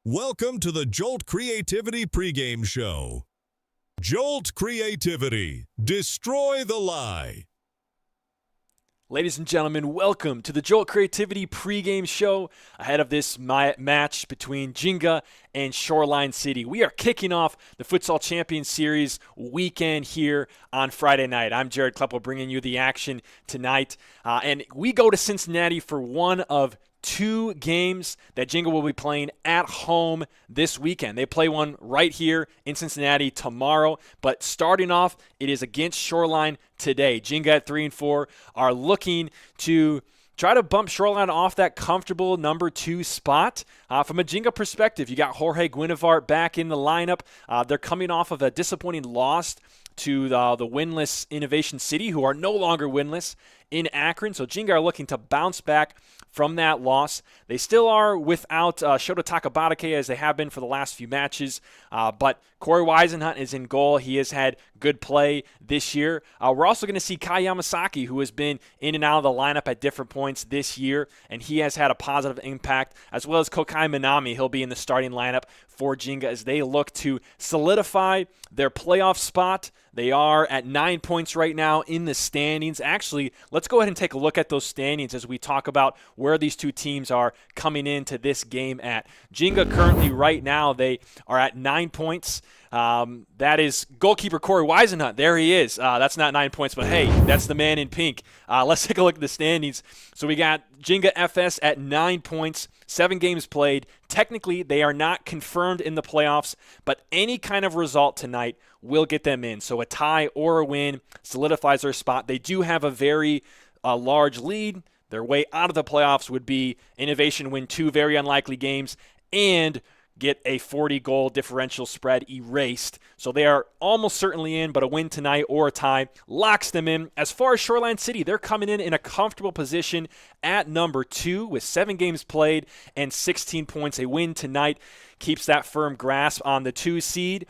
Welcome to the Jolt Creativity Pregame Show. Jolt Creativity. Destroy the lie. Ladies and gentlemen, welcome to the Jolt Creativity Pregame Show ahead of this match between Ginga and Shoreline City. We are kicking off the Futsal Champions Series weekend here on Friday night. I'm Jared Kleppel bringing you the action tonight. And we go to Cincinnati for one of two games that Ginga will be playing at home this weekend. They play one right here in Cincinnati tomorrow, but starting off, it is against Shoreline today. Ginga at 3-4 are looking to try to bump Shoreline off that comfortable number 2 spot. From a Ginga perspective, you got Jorge Guinevart back in the lineup. They're coming off of a disappointing loss to the winless Innovation City, who are no longer winless in Akron. So Ginga are looking to bounce back from that loss. They still are without Shota Takabatake, as they have been for the last few matches, but Corey Weisenhunt is in goal. He has had good play this year. We're also going to see Kai Yamasaki, who has been in and out of the lineup at different points this year, and he has had a positive impact, as well as Kokai Minami. He'll be in the starting lineup for Ginga as they look to solidify their playoff spot. They are at 9 points right now in the standings. Actually, let's go ahead and take a look at those standings as we talk about where these two teams are coming into this game at. Ginga currently right now, they are at 9 points. That is goalkeeper Corey Weisenhunt. There he is. That's not 9 points, but hey, that's the man in pink. Let's take a look at the standings. So we got Ginga FS at 9 points, 7 games played. Technically, they are not confirmed in the playoffs, but any kind of result tonight will get them in. So a tie or a win solidifies their spot. They do have a very large lead. Their way out of the playoffs would be Innovation win 2 very unlikely games and get a 40-goal differential spread erased. So they are almost certainly in, but a win tonight or a tie locks them in. As far as Shoreline City, they're coming in a comfortable position at number 2 with 7 games played and 16 points. A win tonight keeps that firm grasp on the 2 seed.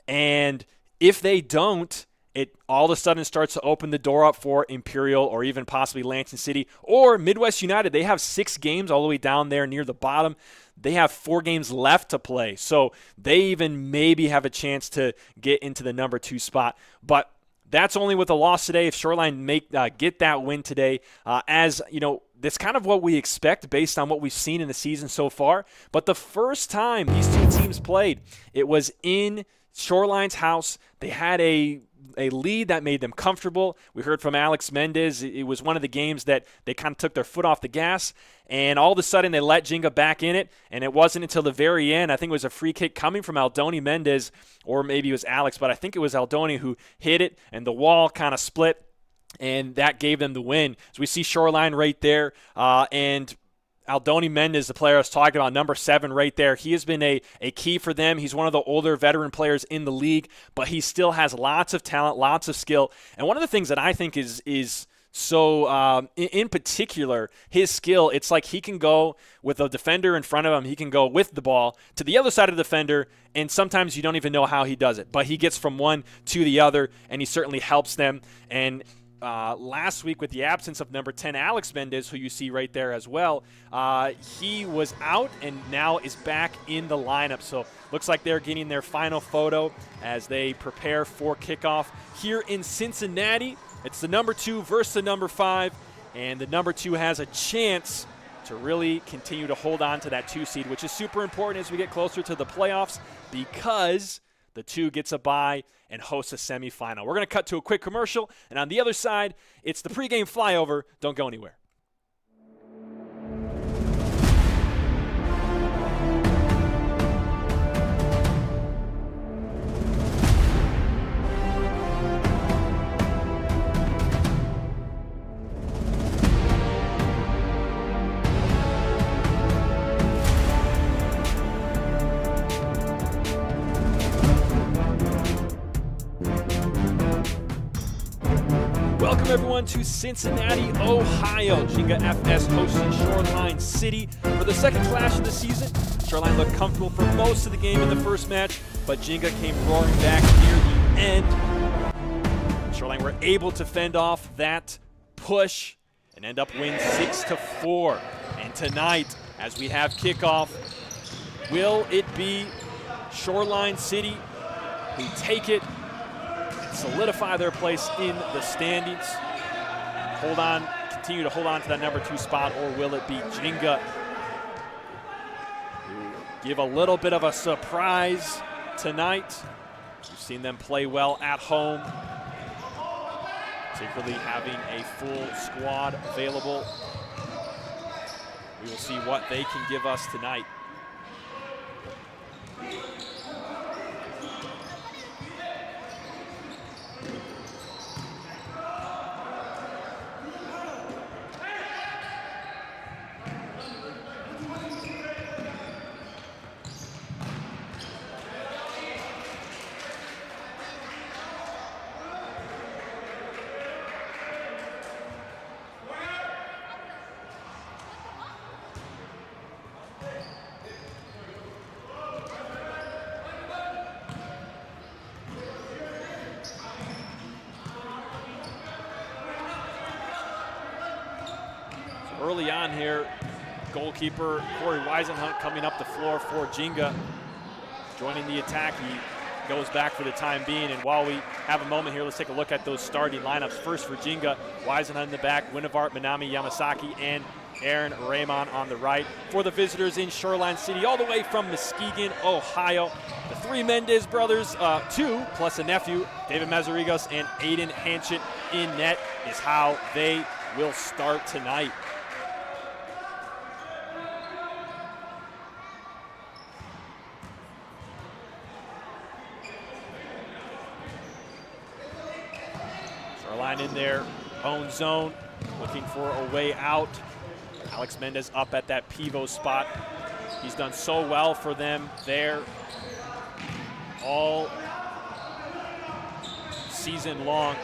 And if they don't, it all of a sudden starts to open the door up for Imperial or even possibly Lansing City or Midwest United. They have 6 games all the way down there near the bottom. They have 4 games left to play, so they even maybe have a chance to get into the number 2 spot. But that's only with a loss today. If Shoreline get that win today, as you know, that's kind of what we expect based on what we've seen in the season so far. But the first time these two teams played, it was in Shoreline's house. They had a lead that made them comfortable. We heard from Alex Mendez. It was one of the games that they kind of took their foot off the gas, and all of a sudden they let Ginga back in it, and it wasn't until the very end. I think it was a free kick coming from Aldoni Mendez, or maybe it was Alex, but I think it was Aldoni who hit it, and the wall kind of split, and that gave them the win. So we see Shoreline right there, and Aldoni Mendez, the player I was talking about, number 7 right there. He has been a key for them. He's one of the older veteran players in the league, but he still has lots of talent, lots of skill. And one of the things that I think is so, in particular, his skill, it's like he can go with a defender in front of him. He can go with the ball to the other side of the defender, and sometimes you don't even know how he does it. But he gets from one to the other, and he certainly helps them. And last week, with the absence of number 10, Alex Mendez, who you see right there as well, he was out and now is back in the lineup. So looks like they're getting their final photo as they prepare for kickoff here in Cincinnati. It's the number 2 versus the number 5, and the number 2 has a chance to really continue to hold on to that 2 seed, which is super important as we get closer to the playoffs because the 2 gets a bye and hosts a semifinal. We're going to cut to a quick commercial, and on the other side, it's the pregame flyover. Don't go anywhere. Welcome everyone to Cincinnati, Ohio. Ginga FS hosting Shoreline City for the second clash of the season. Shoreline looked comfortable for most of the game in the first match, but Ginga came roaring back near the end. Shoreline were able to fend off that push and end up winning 6-4. And tonight, as we have kickoff, Will it be Shoreline City who take it and solidify their place in the standings? Continue to hold on to that number 2 spot, or will it be Ginga who give a little bit of a surprise tonight? We've seen them play well at home, particularly having a full squad available. We will see what they can give us tonight. Early on here, goalkeeper Corey Weisenhunt coming up the floor for Ginga. Joining the attack, he goes back for the time being. And while we have a moment here, let's take a look at those starting lineups. First for Ginga, Weisenhunt in the back, Winivart, Minami, Yamasaki, and Aaron Raymond on the right. For the visitors in Shoreline City, all the way from Muskegon, Ohio, the 3 Mendez brothers, 2 plus a nephew, David Mazarigos and Aiden Hanchett in net is how they will start tonight. Shoreline in their own zone, looking for a way out. Alex Mendez up at that pivot spot. He's done so well for them there all season long.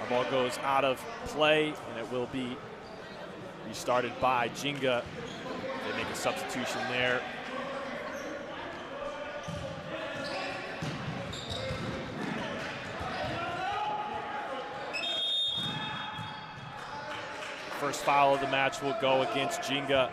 Ball goes out of play, and it will be restarted by Ginga. They make a substitution there. First foul of the match will go against Ginga.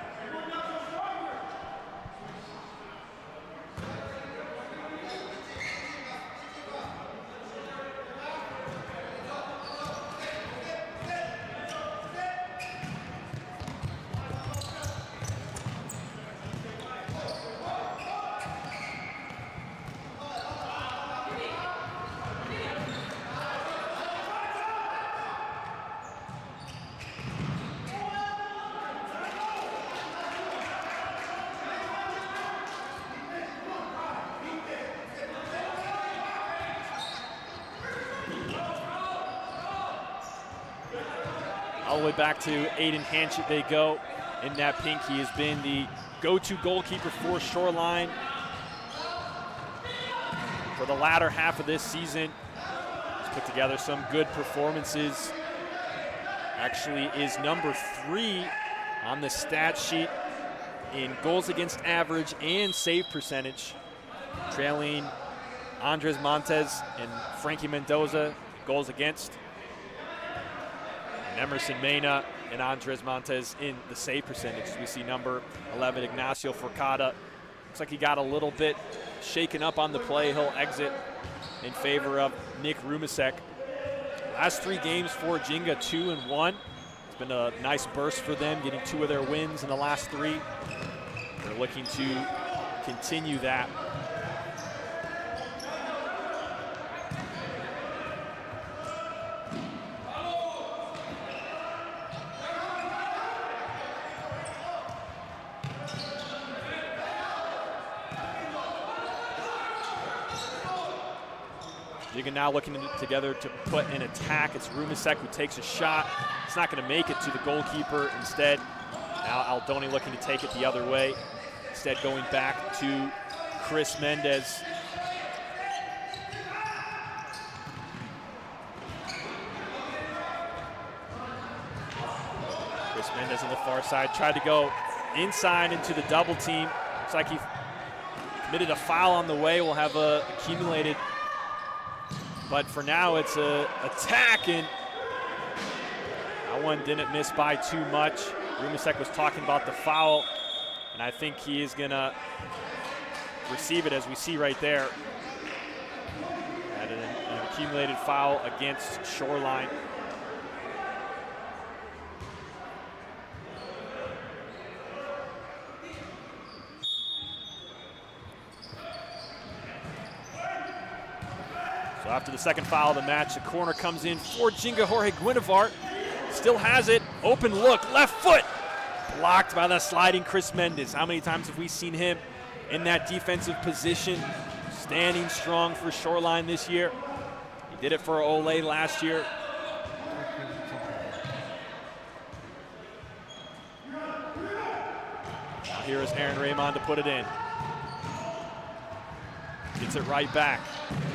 All the way back to Aiden Hanchett they go. In that pink, he has been the go-to goalkeeper for Shoreline for the latter half of this season. He's put together some good performances. Actually is number 3 on the stat sheet in goals against average and save percentage, trailing Andres Montes and Frankie Mendoza goals against. Emerson Mena and Andres Montes in the save percentage. We see number 11, Ignacio Forcada. Looks like he got a little bit shaken up on the play. He'll exit in favor of Nick Rumasek. Last 3 games for Ginga, 2-1. It's been a nice burst for them, getting 2 of their wins in the last 3. They're looking to continue that. Ginga now looking together to put an attack. It's Rumasek who takes a shot. It's not going to make it to the goalkeeper. Instead, now Aldoni looking to take it the other way. Instead going back to Chris Mendez. Chris Mendez on the far side tried to go inside into the double team. Looks like he committed a foul on the way. We'll have accumulated. But for now, it's a attack, and that one didn't miss by too much. Rumasek was talking about the foul, and I think he is going to receive it, as we see right there. Had an accumulated foul against Shoreline. So after the second foul of the match, the corner comes in for Ginga. Jorge Guinevart still has it. Open look, left foot. Blocked by the sliding Chris Mendez. How many times have we seen him in that defensive position, standing strong for Shoreline this year? He did it for Ole last year. Now here is Aaron Raymond to put it in. Gets it right back.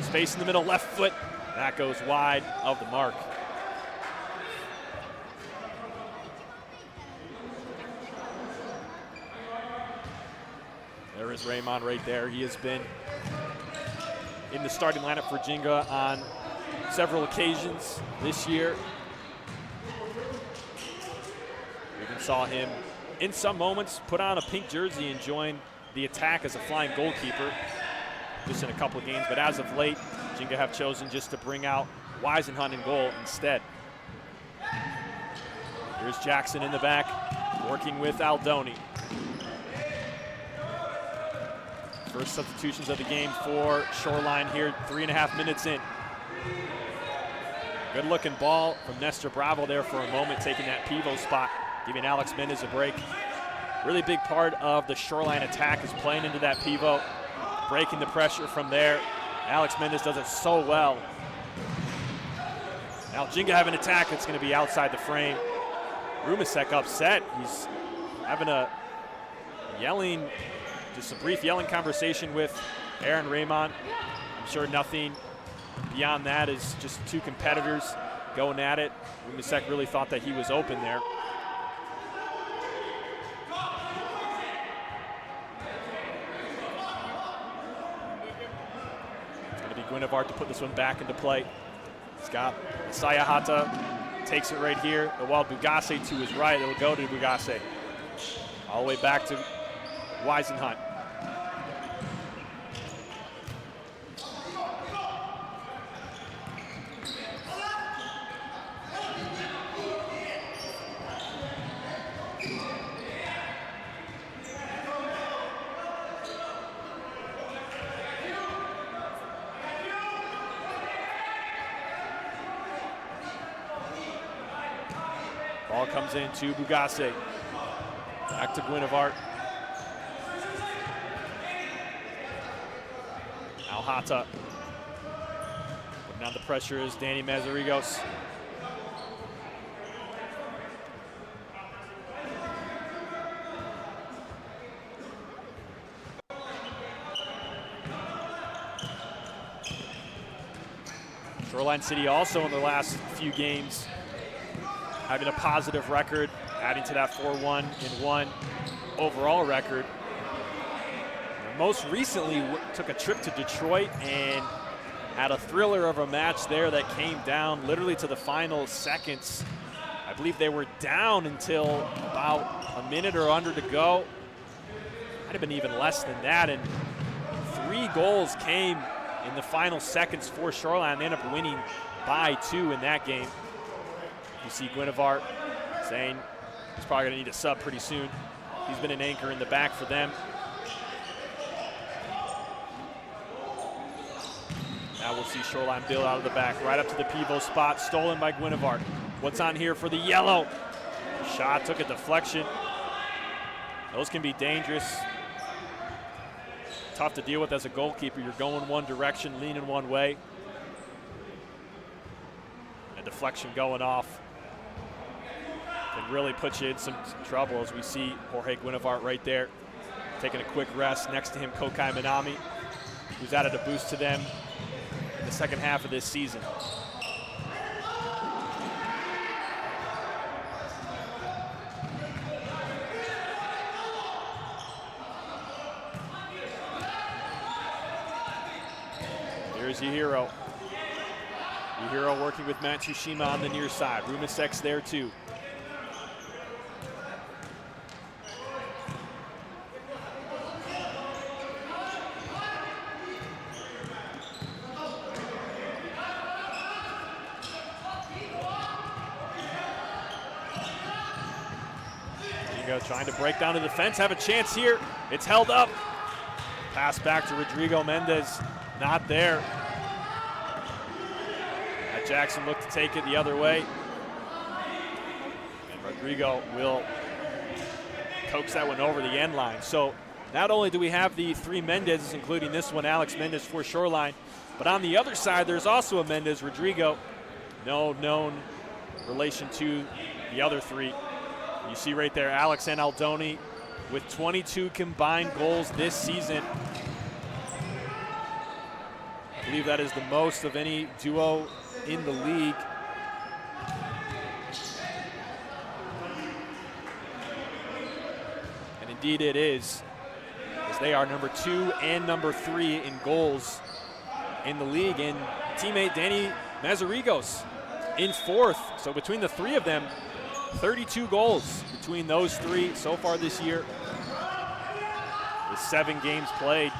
Space in the middle, left foot. That goes wide of the mark. There is Raymond right there. He has been in the starting lineup for Ginga on several occasions this year. We even saw him in some moments put on a pink jersey and join the attack as a flying goalkeeper just in a couple of games, but as of late, Ginga have chosen just to bring out Weisenhunt in goal instead. Here's Jackson in the back, working with Aldoni. First substitutions of the game for Shoreline here, 3.5 minutes in. Good looking ball from Nestor Bravo there for a moment, taking that pivot spot, giving Alex Mendez a break. Really big part of the Shoreline attack is playing into that pivot, breaking the pressure from there. Alex Mendez does it so well. Now Ginga have an attack that's going to be outside the frame. Rumasek upset. He's having just a brief yelling conversation with Aaron Raymond. I'm sure nothing beyond that, is just two competitors going at it. Rumasek really thought that he was open there. Guinevart to put this one back into play. Scott Sayahata takes it right here. While Bugase to his right, it'll go to Bugase. All the way back to Weisenhunt. Ball comes in to Bugase. Back to Guinevart. Alhata. Putting on the pressure is Danny Mazarigos. Shoreline City also in the last few games having a positive record, adding to that 4-1-1 overall record. And most recently took a trip to Detroit and had a thriller of a match there that came down literally to the final seconds. I believe they were down until about a minute or under to go. Might have been even less than that, and 3 goals came in the final seconds for Shoreline. They ended up winning by 2 in that game. You see Guinevart saying he's probably going to need a sub pretty soon. He's been an anchor in the back for them. Now we'll see Shoreline build out of the back, right up to the pivot spot, stolen by Guinevart. What's on here for the yellow? Shot took a deflection. Those can be dangerous. Tough to deal with as a goalkeeper. You're going one direction, leaning one way. A deflection going off can really put you in some trouble, as we see Jorge Guinevart right there taking a quick rest. Next to him, Kokai Minami, who's added a boost to them in the second half of this season. Here's Yahiro. Yahiro working with Matsushima on the near side. Rumisek's there too. Ginga trying to break down the defense, have a chance here. It's held up. Pass back to Rodrigo Mendez, not there. Jackson looked to take it the other way. And Rodrigo will coax that one over the end line. So not only do we have the three Mendezes, including this one, Alex Mendez for Shoreline, but on the other side, there's also a Mendez, Rodrigo. No known relation to the other three. You see right there, Alex and Aldoni with 22 combined goals this season. I believe that is the most of any duo in the league. And indeed it is, as they are number 2 and number 3 in goals in the league. And teammate Danny Mazarigos in 4th. So between the three of them, 32 goals between those three so far this year. With 7 games played.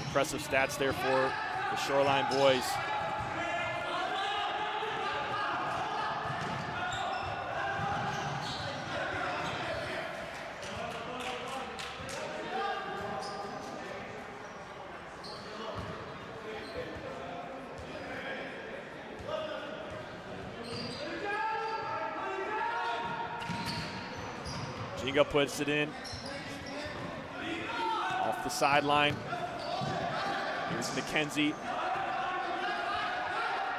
Impressive stats there for the Shoreline boys. Ginga puts it in. Off the sideline. Here's McKenzie.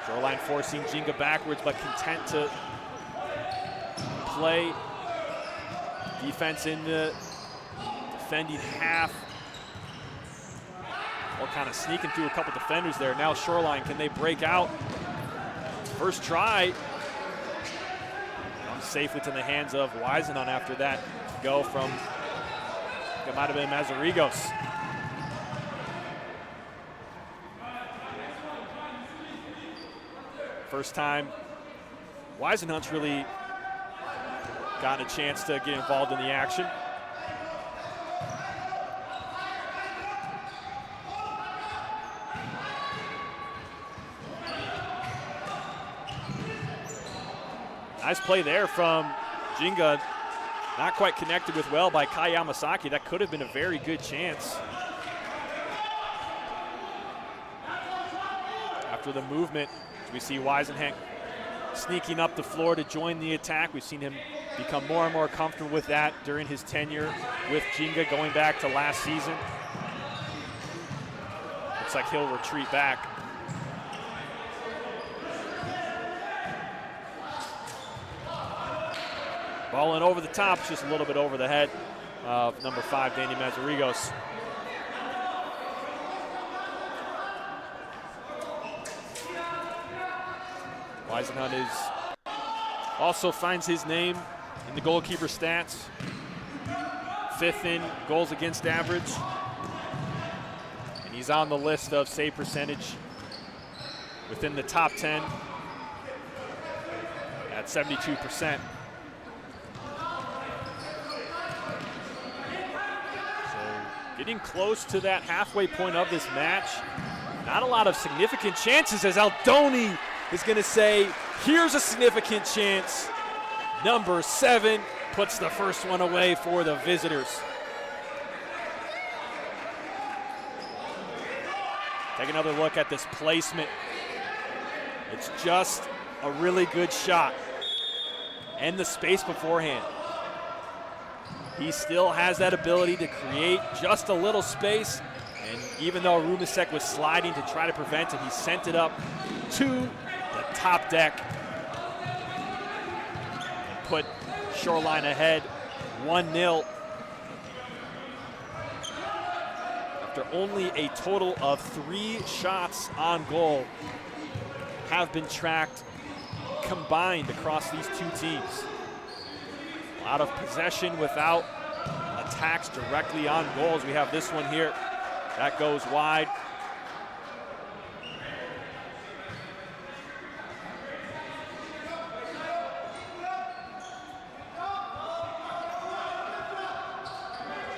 Shoreline forcing Ginga backwards, but content to play defense in the defending half. Well, kind of sneaking through a couple defenders there. Now Shoreline, can they break out? First try. Comes safely to the hands of Weisenhunt after that go from, it might have been Mazarigos. First time Weisenhunt's really gotten a chance to get involved in the action. Nice play there from Ginga. Not quite connected with well by Kai Yamasaki. That could have been a very good chance. After the movement, we see Weisenhunt sneaking up the floor to join the attack. We've seen him become more and more comfortable with that during his tenure with Ginga going back to last season. Looks like he'll retreat back. Ball in over the top, just a little bit over the head of number 5, Danny Mazarigos. Weisenhunt also finds his name in the goalkeeper stats. 5th in goals against average. And he's on the list of save percentage within the top 10 at 72%. Getting close to that halfway point of this match. Not a lot of significant chances, as Aldoni is going to say, here's a significant chance. Number 7 puts the first one away for the visitors. Take another look at this placement. It's just a really good shot. And the space beforehand. He still has that ability to create just a little space. And even though Rumisek was sliding to try to prevent it, he sent it up to the top deck. And put Shoreline ahead 1-0. after only a total of 3 shots on goal have been tracked combined across these two teams. A lot of possession without attacks directly on goals. We have this one here. That goes wide.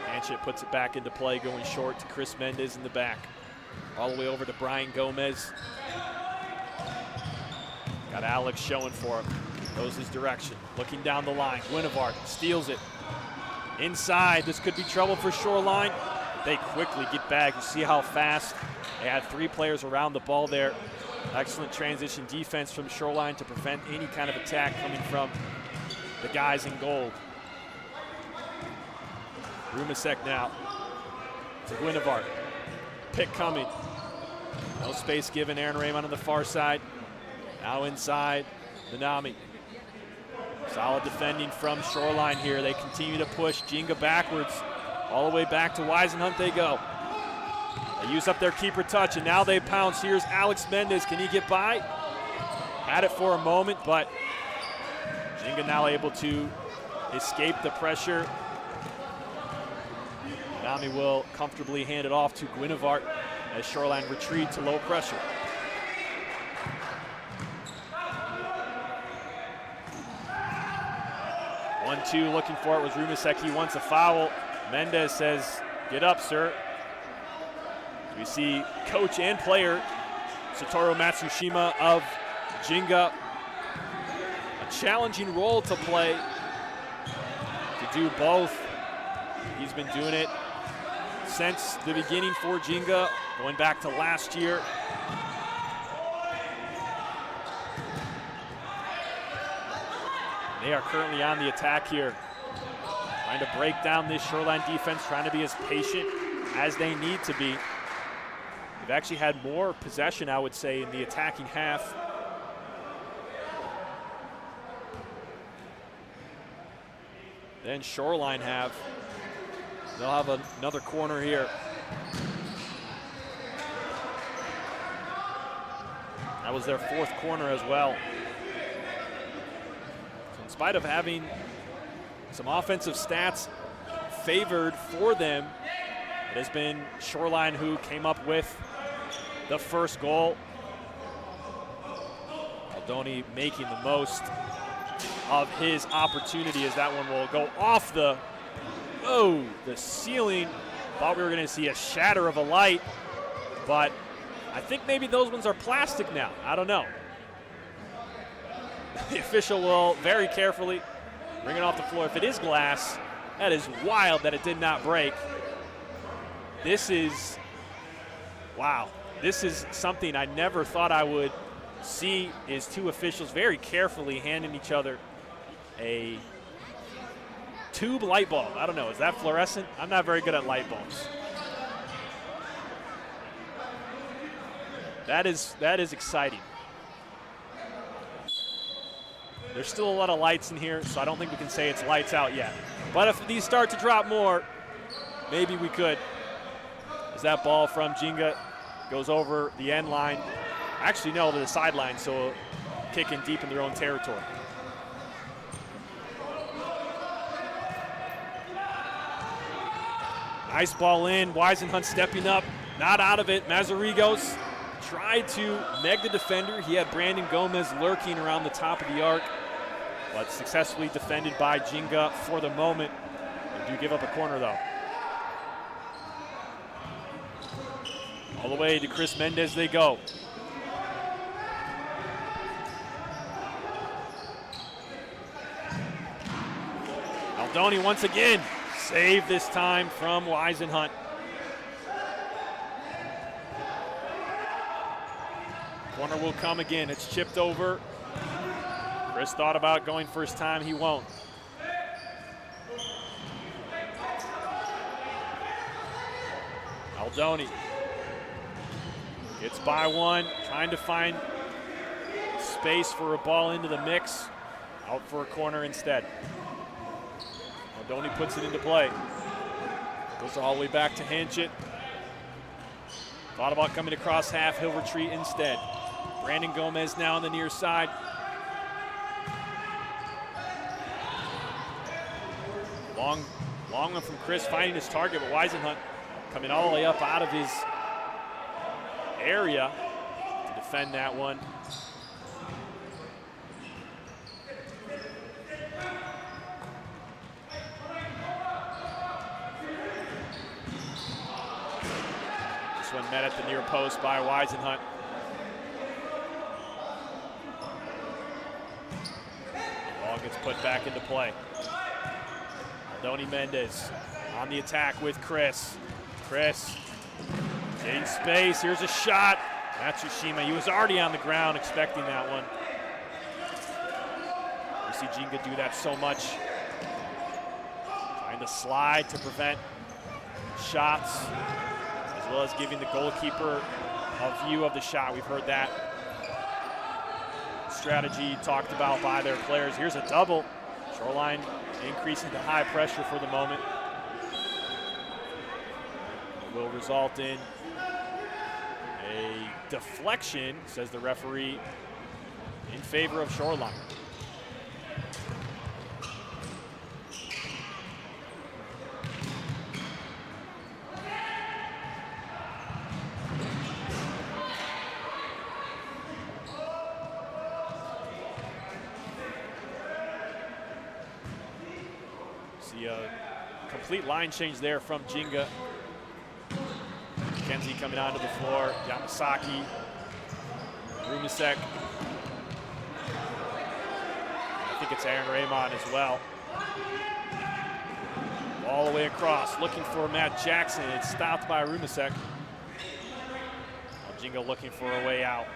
Hanchett puts it back into play, going short to Chris Mendez in the back. All the way over to Brian Gomez. Got Alex showing for him. Goes his direction. Looking down the line. Guinevard steals it. Inside. This could be trouble for Shoreline. They quickly get back. You see how fast they had 3 players around the ball there. Excellent transition defense from Shoreline to prevent any kind of attack coming from the guys in gold. Rumasek now to Guinevard. Pick coming. No space given. Aaron Raymond on the far side. Now inside, Nanami. Solid defending from Shoreline here. They continue to push Ginga backwards. All the way back to Weisenhunt they go. They use up their keeper touch, and now they pounce. Here's Alex Mendez. Can he get by? Had it for a moment, but Ginga now able to escape the pressure. Nanami will comfortably hand it off to Guinevard as Shoreline retreat to low pressure. One-two looking for it was Rumasek. He wants a foul. Mendez says, "Get up, sir." We see coach and player Satoru Matsushima of Ginga. A challenging role to play, to do both. He's been doing it since the beginning for Ginga, going back to last year. They are currently on the attack here, trying to break down this Shoreline defense, trying to be as patient as they need to be. They've actually had more possession, I would say, in the attacking half. Then Shoreline have. They'll have another corner here. That was their 4th corner as well. So in spite of having some offensive stats favored for them, it has been Shoreline who came up with the first goal. Aldoni making the most of his opportunity as that one will go off the ceiling. Thought we were going to see a shatter of a light, but I think maybe those ones are plastic now. I don't know. The official will very carefully bring it off the floor. If it is glass, that is wild that it did not break. This is, wow. This is something I never thought I would see, is 2 officials very carefully handing each other a tube light bulb. I don't know, is that fluorescent? I'm not very good at light bulbs. That is exciting. There's still a lot of lights in here, so I don't think we can say it's lights out yet. But if these start to drop more, maybe we could. As that ball from Ginga goes over the end line. Actually, no, to the sideline, so kicking deep in their own territory. Nice ball in. Weisenhunt stepping up, not out of it. Mazarigos tried to meg the defender. He had Brandon Gomez lurking around the top of the arc, but successfully defended by Ginga for the moment. They do give up a corner, though. All the way to Chris Mendez they go. Aldoni once again. Save this time from Weisenhunt. Corner will come again. It's chipped over. Chris thought about going first time. He won't. Aldoni gets by one, trying to find space for a ball into the mix. Out for a corner instead. Aldoni puts it into play. Goes all the way back to Hanchett. Thought about coming across half, he'll retreat instead. Brandon Gomez now on the near side. Long one from Chris, finding his target, but Weisenhunt coming all the way up out of his area to defend that one. This one met at the near post by Weisenhunt. Ball gets put back into play. Aldoni Mendez on the attack with Chris. Chris getting space. Here's a shot. Matsushima, he was already on the ground expecting that one. We see Ginga do that so much. Trying to slide to prevent shots, as well as giving the goalkeeper a view of the shot. We've heard that strategy talked about by their players. Here's a double. Shoreline increasing the high pressure for the moment. It will result in a deflection, says the referee, in favor of Shoreline. See a complete line change there from Ginga. Kenzie coming onto the floor. Yamasaki, Rumisek. I think it's Aaron Raymond as well. All the way across, looking for Matt Jackson. It's stopped by Rumisek. Ginga looking for a way out.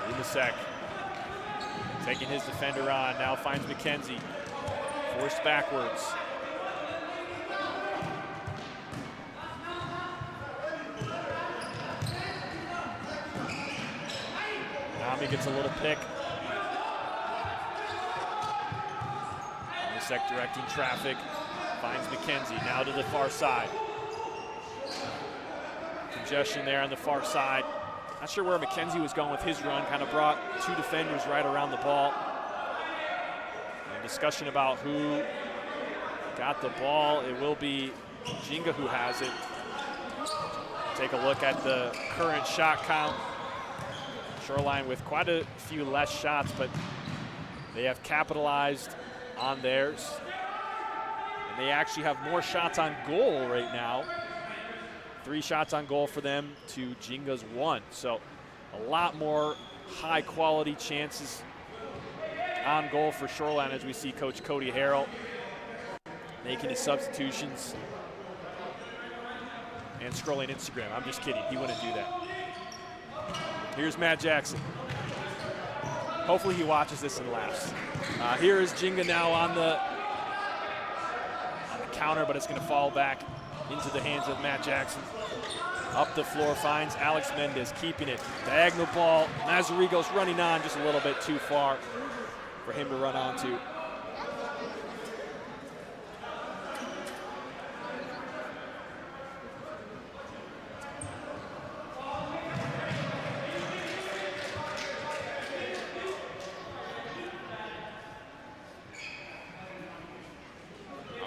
Rumisek taking his defender on, now finds McKenzie. Forced backwards. Nami gets a little pick. Rumisek directing traffic, finds McKenzie, now to the far side. Congestion there on the far side. Not sure where McKenzie was going with his run, kind of brought two defenders right around the ball. And discussion about who got the ball. It will be Ginga who has it. Take a look at the current shot count. Shoreline with quite a few less shots, but they have capitalized on theirs. And they actually have more shots on goal right now. 3 shots on goal for them to Ginga's 1. So a lot more high quality chances on goal for Shoreline, as we see Coach Cody Harrell making his substitutions and scrolling Instagram. I'm just kidding, he wouldn't do that. Here's Matt Jackson. Hopefully he watches this and laughs. Here is Ginga now on the counter, but it's gonna fall back into the hands of Matt Jackson. Up the floor, finds Alex Mendez, keeping it. Diagonal ball, Mazarigo's running on just a little bit too far for him to run onto.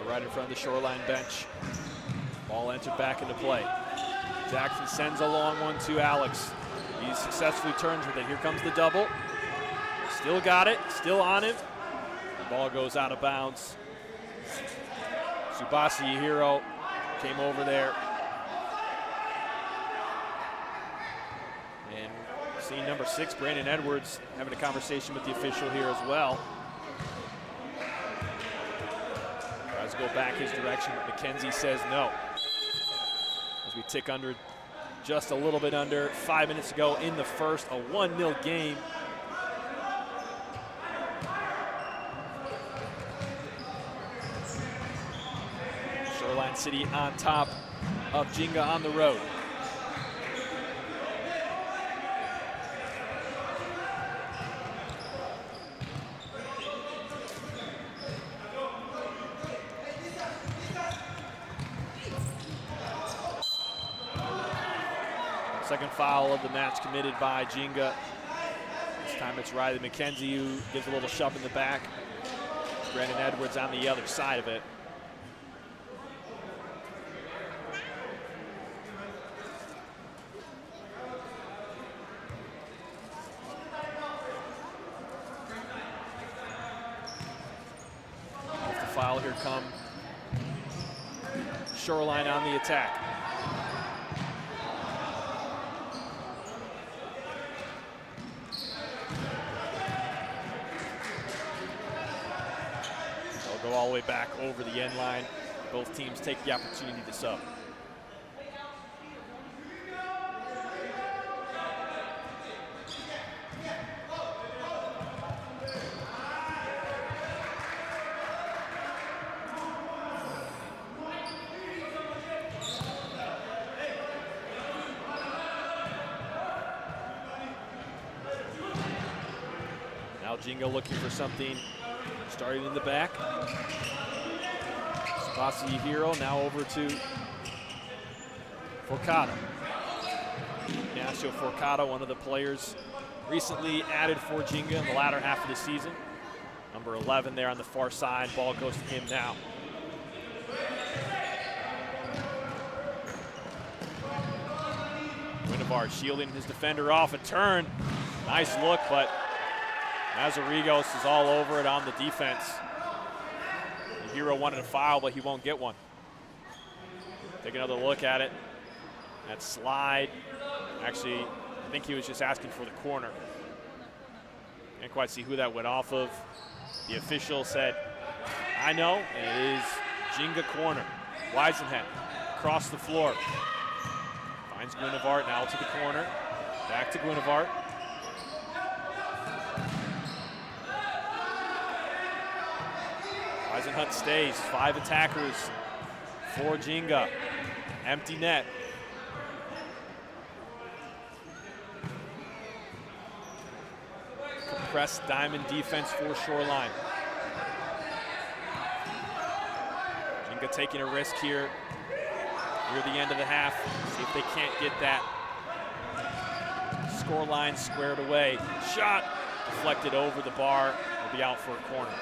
Right in front of the Shoreline bench. Ball entered back into play. Jackson sends a long one to Alex. He successfully turns with it. Here comes the double. Still got it, still on him. The ball goes out of bounds. Tsubasa Yahiro came over there. And seeing number 6, Brandon Edwards, having a conversation with the official here as well. Tries to go back his direction, but McKenzie says no. As we tick under, just a little bit under 5 minutes ago in the first, a 1-0 game. Shoreline City on top of Ginga on the road. Second foul of the match committed by Ginga. This time it's Riley McKenzie who gives a little shove in the back. Brandon Edwards on the other side of it. Off the foul, here come Shoreline on the attack. They'll go all the way back over the end line. Both teams take the opportunity to sub. Now Ginga looking for something, starting in the back. Spasi Hero now over to Forcado. Ignacio Forcado, one of the players recently added for Ginga in the latter half of the season. Number 11 there on the far side. Ball goes to him now. Guinevere shielding his defender off a turn. Nice look, but Mazarigos is all over it on the defense. The Hero wanted a foul, but he won't get one. Take another look at it. That slide. Actually, I think he was just asking for the corner. Can't quite see who that went off of. The official said, I know, and it is Ginga corner. Weisenhead across the floor. Finds Guinevere now to the corner. Back to Guinevere. Weisenhunt stays. 5 attackers for Ginga. Empty net. Compressed diamond defense for Shoreline. Ginga taking a risk here near the end of the half. See if they can't get that score line squared away. Shot deflected over the bar. Will be out for a corner.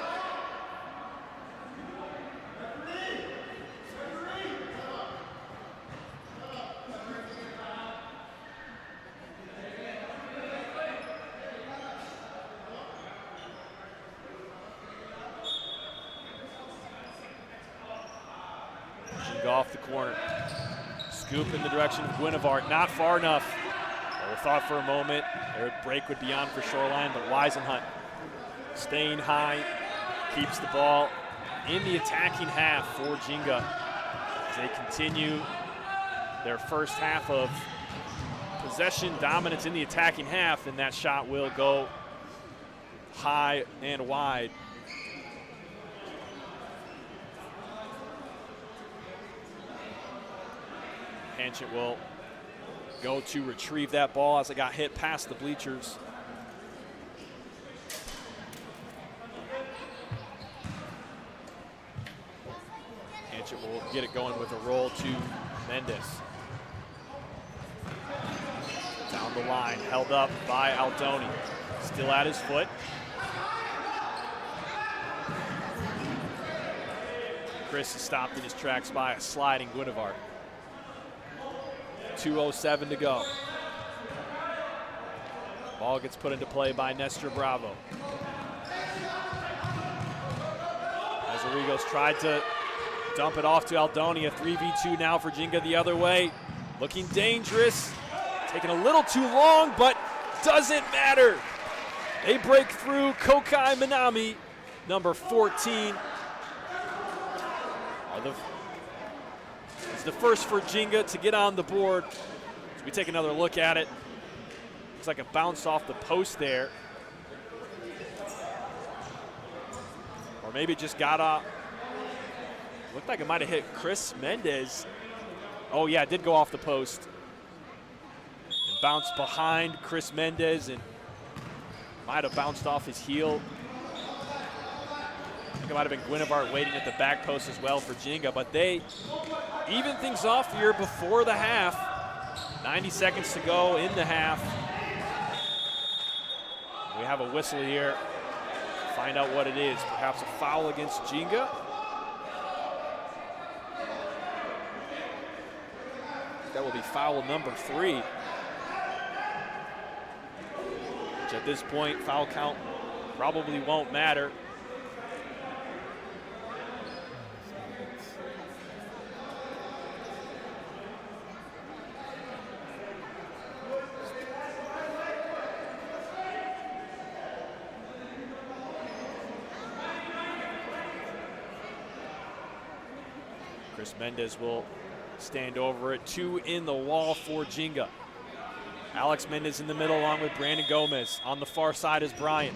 Off the corner. Scoop in the direction of Guinevere, not far enough. We thought for a moment their break would be on for Shoreline, but Weisenhunt staying high, keeps the ball in the attacking half for Ginga as they continue their first half of possession dominance in the attacking half, and that shot will go high and wide. Hanchett will go to retrieve that ball as it got hit past the bleachers. Hanchett will get it going with a roll to Mendez. Down the line, held up by Aldoni. Still at his foot. Chris is stopped in his tracks by a sliding Guinevere. 2:07 to go. Ball gets put into play by Nestor Bravo. Mazarigos tried to dump it off to Aldoni. A 3v2 now for Ginga the other way. Looking dangerous. Taking a little too long, but doesn't matter. They break through. Kokai Minami, number 14. It's the first for Ginga to get on the board. As we take another look at it, looks like it bounced off the post there. Or maybe it just got off. Looked like it might have hit Chris Mendez. Oh yeah, it did go off the post. And bounced behind Chris Mendez and might have bounced off his heel. I think it might have been Guinevere waiting at the back post as well for Ginga, but they even things off here before the half. 90 seconds to go in the half. We have a whistle here. Find out what it is. Perhaps a foul against Ginga. That will be foul number 3. Which at this point, foul count probably won't matter. Chris Mendez will stand over it. 2 in the wall for Ginga. Alex Mendez in the middle along with Brandon Gomez. On the far side is Brian.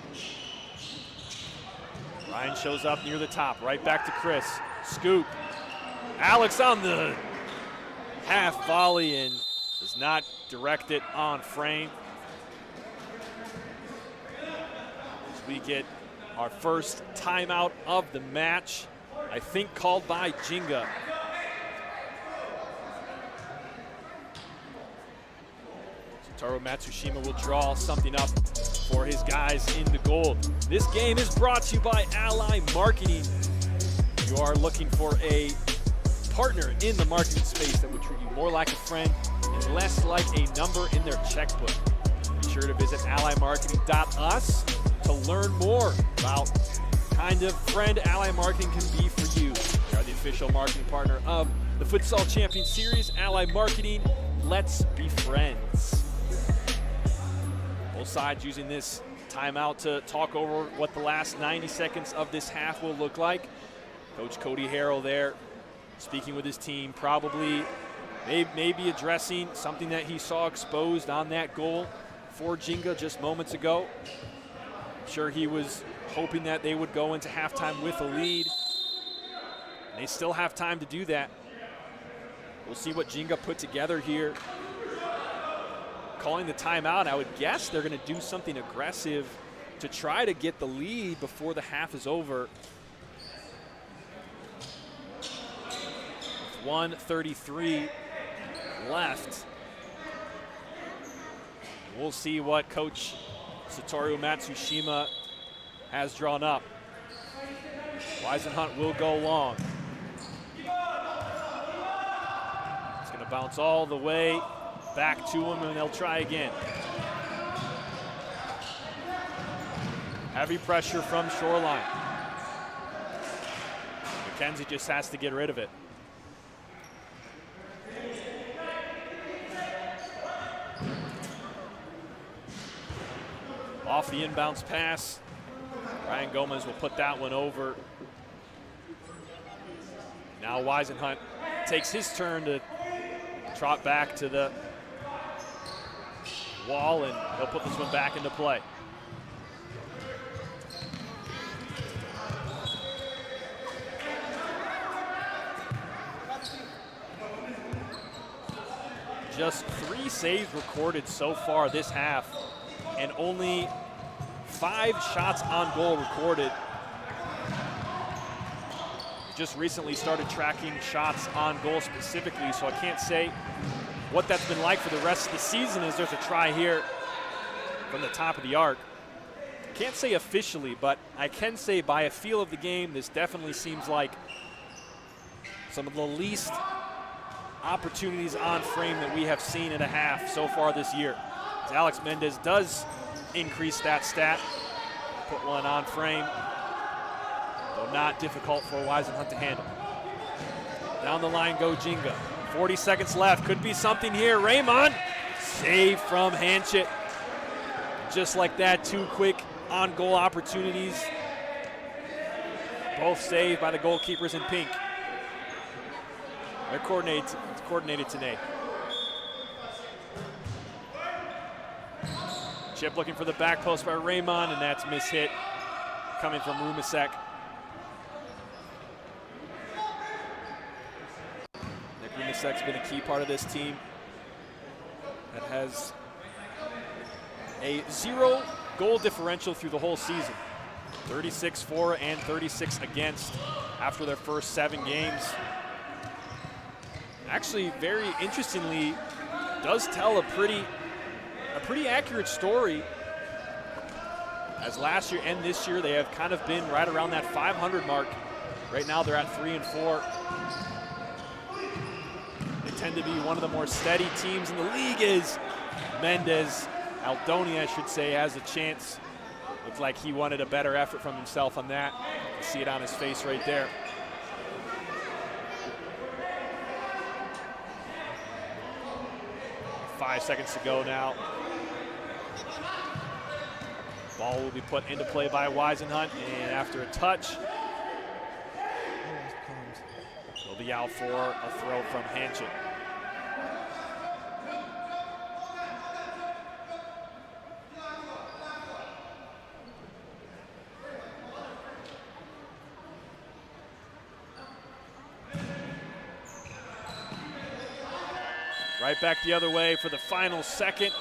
Brian shows up near the top. Right back to Chris. Scoop. Alex on the half volley and does not direct it on frame. As we get our first timeout of the match. I think called by Ginga. Taro Matsushima will draw something up for his guys in the goal. This game is brought to you by Ally Marketing. You are looking for a partner in the marketing space that will treat you more like a friend and less like a number in their checkbook. Be sure to visit allymarketing.us to learn more about the kind of friend Ally Marketing can be for you. They are the official marketing partner of the Futsal Champions Series. Ally Marketing, let's be friends. Both sides using this timeout to talk over what the last 90 seconds of this half will look like. Coach Cody Harrell there speaking with his team, probably maybe addressing something that he saw exposed on that goal for Ginga just moments ago. I'm sure he was hoping that they would go into halftime with a lead. And they still have time to do that. We'll see what Ginga put together here. Calling the timeout, I would guess they're going to do something aggressive to try to get the lead before the half is over. With 1:33 left. We'll see what Coach Satoru Matsushima has drawn up. Weisenhunt will go long. It's going to bounce all the way back to him, and they'll try again. Heavy pressure from Shoreline. McKenzie just has to get rid of it. Off the inbounds pass. Ryan Gomez will put that one over. Now Weisenhunt takes his turn to trot back to the wall, and he'll put this one back into play. Just 3 saves recorded so far this half, and only 5 shots on goal recorded. Just recently started tracking shots on goal specifically, so I can't say what that's been like for the rest of the season as there's a try here from the top of the arc. Can't say officially, but I can say by a feel of the game, this definitely seems like some of the least opportunities on frame that we have seen in a half so far this year. As Alex Mendez does increase that stat, put one on frame, though not difficult for Weisenhunt to handle. Down the line go Ginga. 40 seconds left, could be something here. Raymond, save from Hanchett. Just like that, 2 quick on-goal opportunities. Both saved by the goalkeepers in pink. They're coordinated today. Chip looking for the back post by Raymond, and that's mishit coming from Rumasek. Nick Rumasek's been a key part of this team that has a 0 goal differential through the whole season. 36 for and 36 against after their first 7 games. Actually, very interestingly, does tell a pretty accurate story, as last year and this year they have kind of been right around that 500 mark. Right now they're at 3-4. They tend to be one of the more steady teams in the league. Is Mendez, Aldoni I should say, has a chance. Looks like he wanted a better effort from himself on that. You see it on his face right there. Five seconds to go now. Ball will be put into play by Weisenhunt, and after a touch, he'll be out for a throw from Hanchett. Right back the other way for the final second.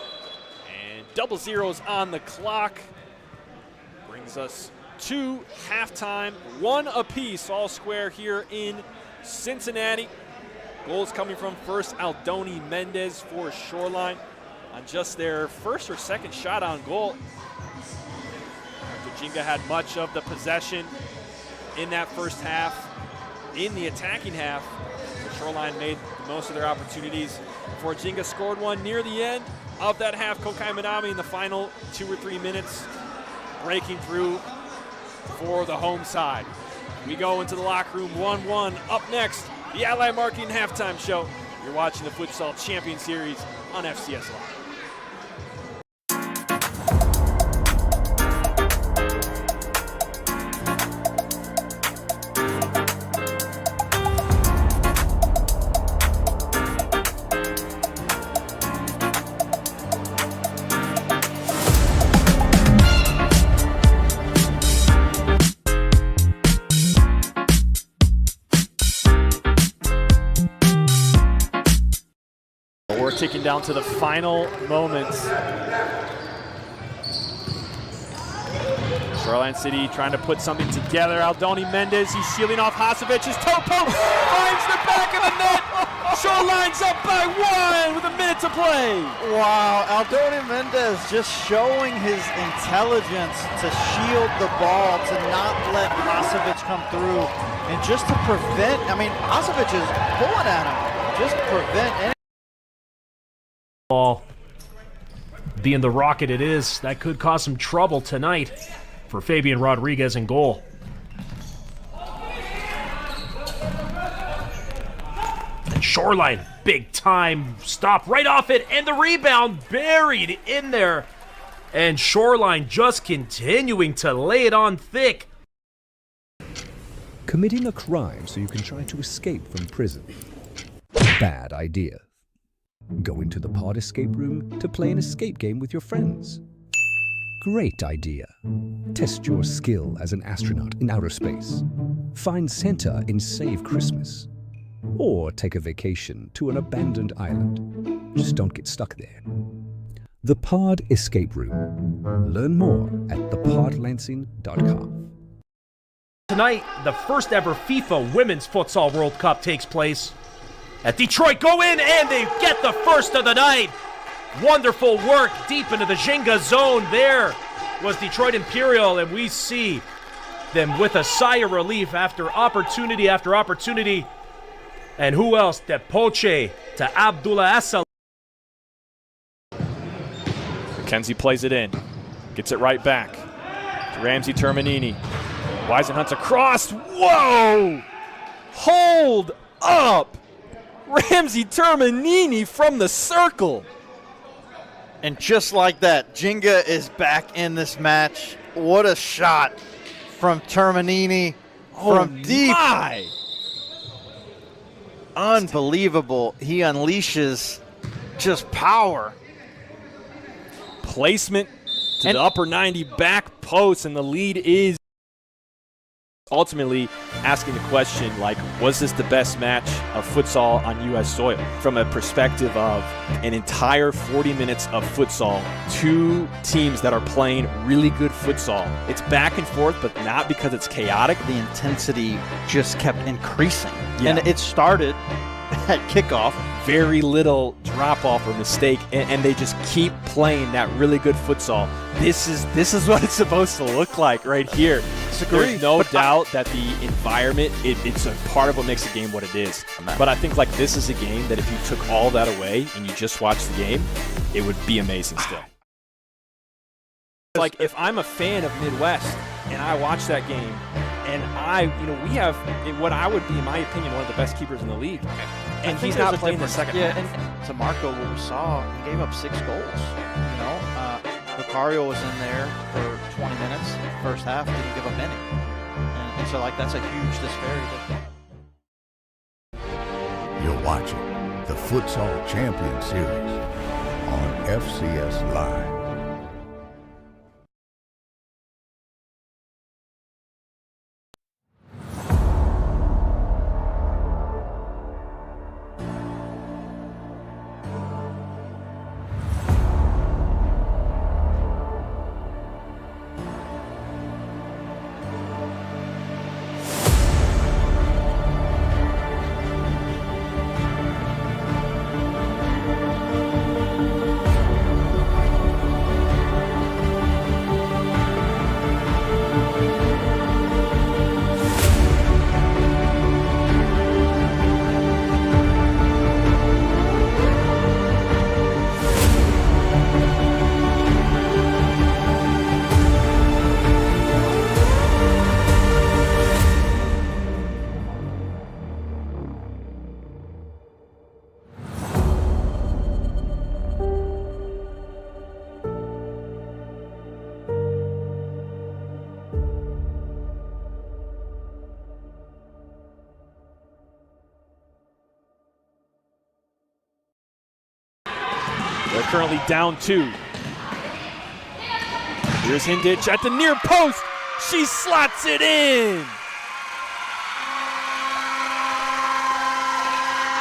And double zeros on the clock. Brings us to halftime, 1 apiece, all square here in Cincinnati. Goals coming from first Aldoni Mendez for Shoreline on just their first or second shot on goal. After Ginga had much of the possession in that first half, in the attacking half, Shoreline made the most of their opportunities before Ginga scored one near the end of that half. Kokai Minami in the final 2 or 3 minutes, breaking through for the home side. We go into the locker room 1-1. Up next, the Ally Marketing Halftime Show. You're watching the Futsal Champions Series on FCS Live. We're ticking down to the final moments. Shoreline City trying to put something together. Aldoni Mendez, he's shielding off Hasevic's toe poke, finds the back of the net. Shoreline's up by 1 with a minute to play. Wow, Aldoni Mendez just showing his intelligence to shield the ball, to not let Hasevic come through, and just to prevent, I mean, Hasevic is pulling at him, just prevent any. Ball being the rocket it is, that could cause some trouble tonight for Fabian Rodriguez in goal. And Shoreline, big time stop right off it, and the rebound buried in there. And Shoreline just continuing to lay it on thick. Committing a crime so you can try to escape from prison. Bad idea. Going to the pod escape room to play an escape game with your friends. Great idea. Test your skill as an astronaut in outer space. Find Santa in Save Christmas. Or take a vacation to an abandoned island. Just don't get stuck there. The Pod Escape Room. Learn more at thepodlansing.com. Tonight, the first ever FIFA Women's Futsal World Cup takes place. At Detroit, go in, and they get the first of the night. Wonderful work deep into the Ginga zone. There was Detroit Imperial, and we see them with a sigh of relief after opportunity after opportunity. And who else? Depoche to Abdullah Assal. McKenzie plays it in, gets it right back to Ramsey Termanini. Weisenhunt's across. Whoa! Hold up! Ramsey Termanini from the circle. And just like that, Ginga is back in this match. What a shot from Termanini from deep. My. Unbelievable. He unleashes just power. Placement to the upper 90 back post, and the lead is ultimately asking the question, like, was this the best match of futsal on U.S. soil? From a perspective of an entire 40 minutes of futsal, two teams that are playing really good futsal. It's back and forth, but not because it's chaotic. The intensity just kept increasing. Yeah. And it started at kickoff. Very little drop off or mistake, and they just keep playing that really good futsal. This is what it's supposed to look like right here. There's no doubt that the environment, it's a part of what makes the game what it is. But I think like this is a game that if you took all that away and you just watched the game, it would be amazing still. Like if I'm a fan of Midwest and I watch that game, and we have what I would be, in my opinion, one of the best keepers in the league. And he's not playing the second half. And to Marco, what we saw, he gave up 6 goals. Lucario was in there for 20 minutes. First half, didn't give up any. And so, like, that's a huge disparity. You're watching the Futsal Champions Series on FCS Live. They're currently down 2. Here's Hindich at the near post. She slots it in.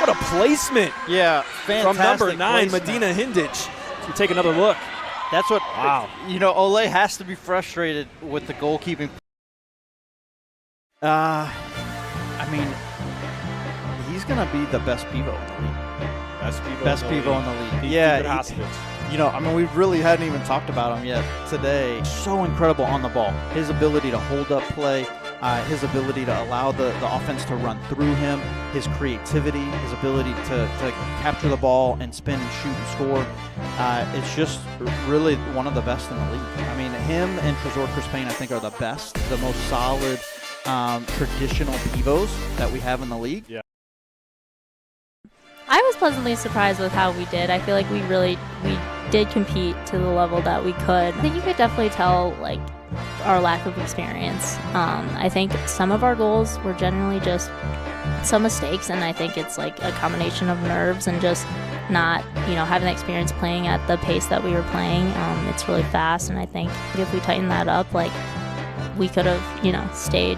What a placement. Yeah, fantastic from number 9, placement. Medina Hindich. We take another look. That's what, wow. Ole has to be frustrated with the goalkeeping. I mean, he's going to be the best pivot in the league. Best pivot in the league. Yeah, we really hadn't even talked about him yet today. So incredible on the ball. His ability to hold up play, his ability to allow the offense to run through him, his creativity, his ability to capture the ball and spin and shoot and score. It's just really one of the best in the league. I mean, him and Trezor Crispane, I think, are the best, the most solid traditional pivots that we have in the league. Yeah. I was pleasantly surprised with how we did. I feel like we did compete to the level that we could. I think you could definitely tell like our lack of experience. I think some of our goals were generally just some mistakes, and I think it's like a combination of nerves and just not, having the experience playing at the pace that we were playing. It's really fast, and I think if we tighten that up, like we could have, stayed.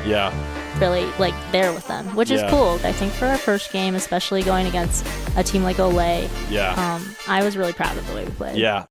Yeah. Really there with them, which is cool. I think for our first game, especially going against a team like Ole, I was really proud of the way we played. Yeah.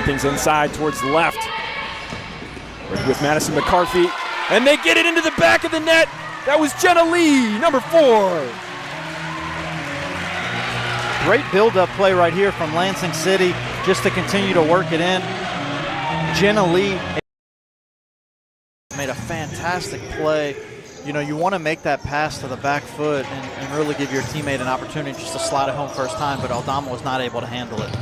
Things inside towards the left. Working with Madison McCarthy, and they get it into the back of the net. That was Jenna Lee, number 4. Great build-up play right here from Lansing City, just to continue to work it in. Jenna Lee made a fantastic play. You want to make that pass to the back foot and really give your teammate an opportunity just to slide it home first time, but Aldama was not able to handle it.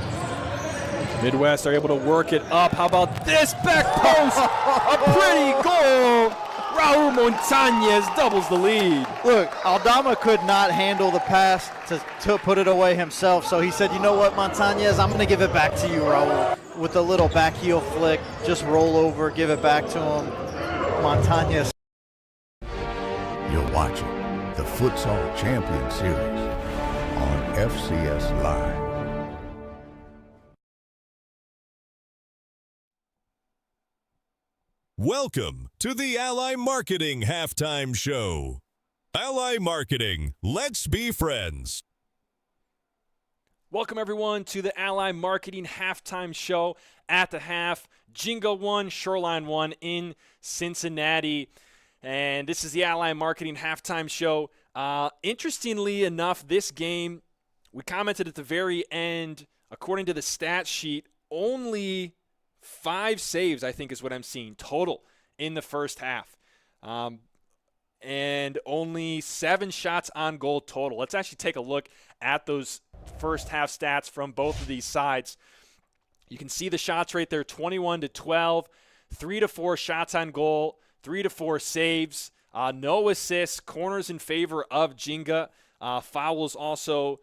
Midwest are able to work it up. How about this back post? A pretty goal. Raul Montañez doubles the lead. Look, Aldama could not handle the pass to put it away himself, so he said, you know what, Montañez, I'm going to give it back to you, Raul. With a little back heel flick, just roll over, give it back to him. Montañez. You're watching the Futsal Champions Series on FCS Live. Welcome to the Ally Marketing Halftime Show. Ally Marketing, let's be friends. Welcome, everyone, to the Ally Marketing Halftime Show. At the half, Ginga won, Shoreline won in Cincinnati. And this is the Ally Marketing Halftime Show. Interestingly enough, this game, we commented at the very end, according to the stat sheet, only 5 saves, I think is what I'm seeing, total in the first half. And only 7 shots on goal total. Let's actually take a look at those first half stats from both of these sides. You can see the shots right there, 21-12, 3-4 shots on goal, 3-4 saves, no assists, corners in favor of Ginga, fouls also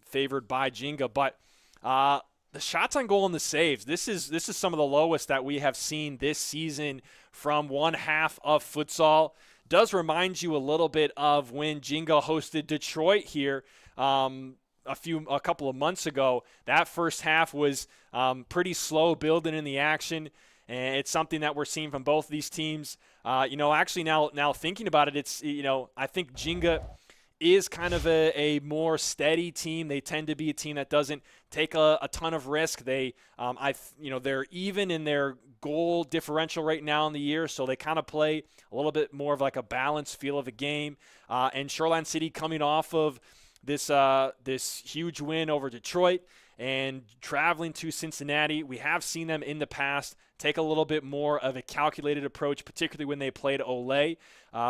favored by Ginga. But the shots on goal and the saves, this is some of the lowest that we have seen this season from one half of futsal. Does remind you a little bit of when Ginga hosted Detroit here a couple of months ago. That first half was pretty slow building in the action, and it's something that we're seeing from both of these teams. Actually now thinking about it, it's I think Ginga is kind of a more steady team. They tend to be a team that doesn't take a ton of risk. They're even in their goal differential right now in the year, so they kind of play a little bit more of like a balanced feel of a game. And Shoreline City coming off of this huge win over Detroit and traveling to Cincinnati. We have seen them in the past take a little bit more of a calculated approach, particularly when they played Olay.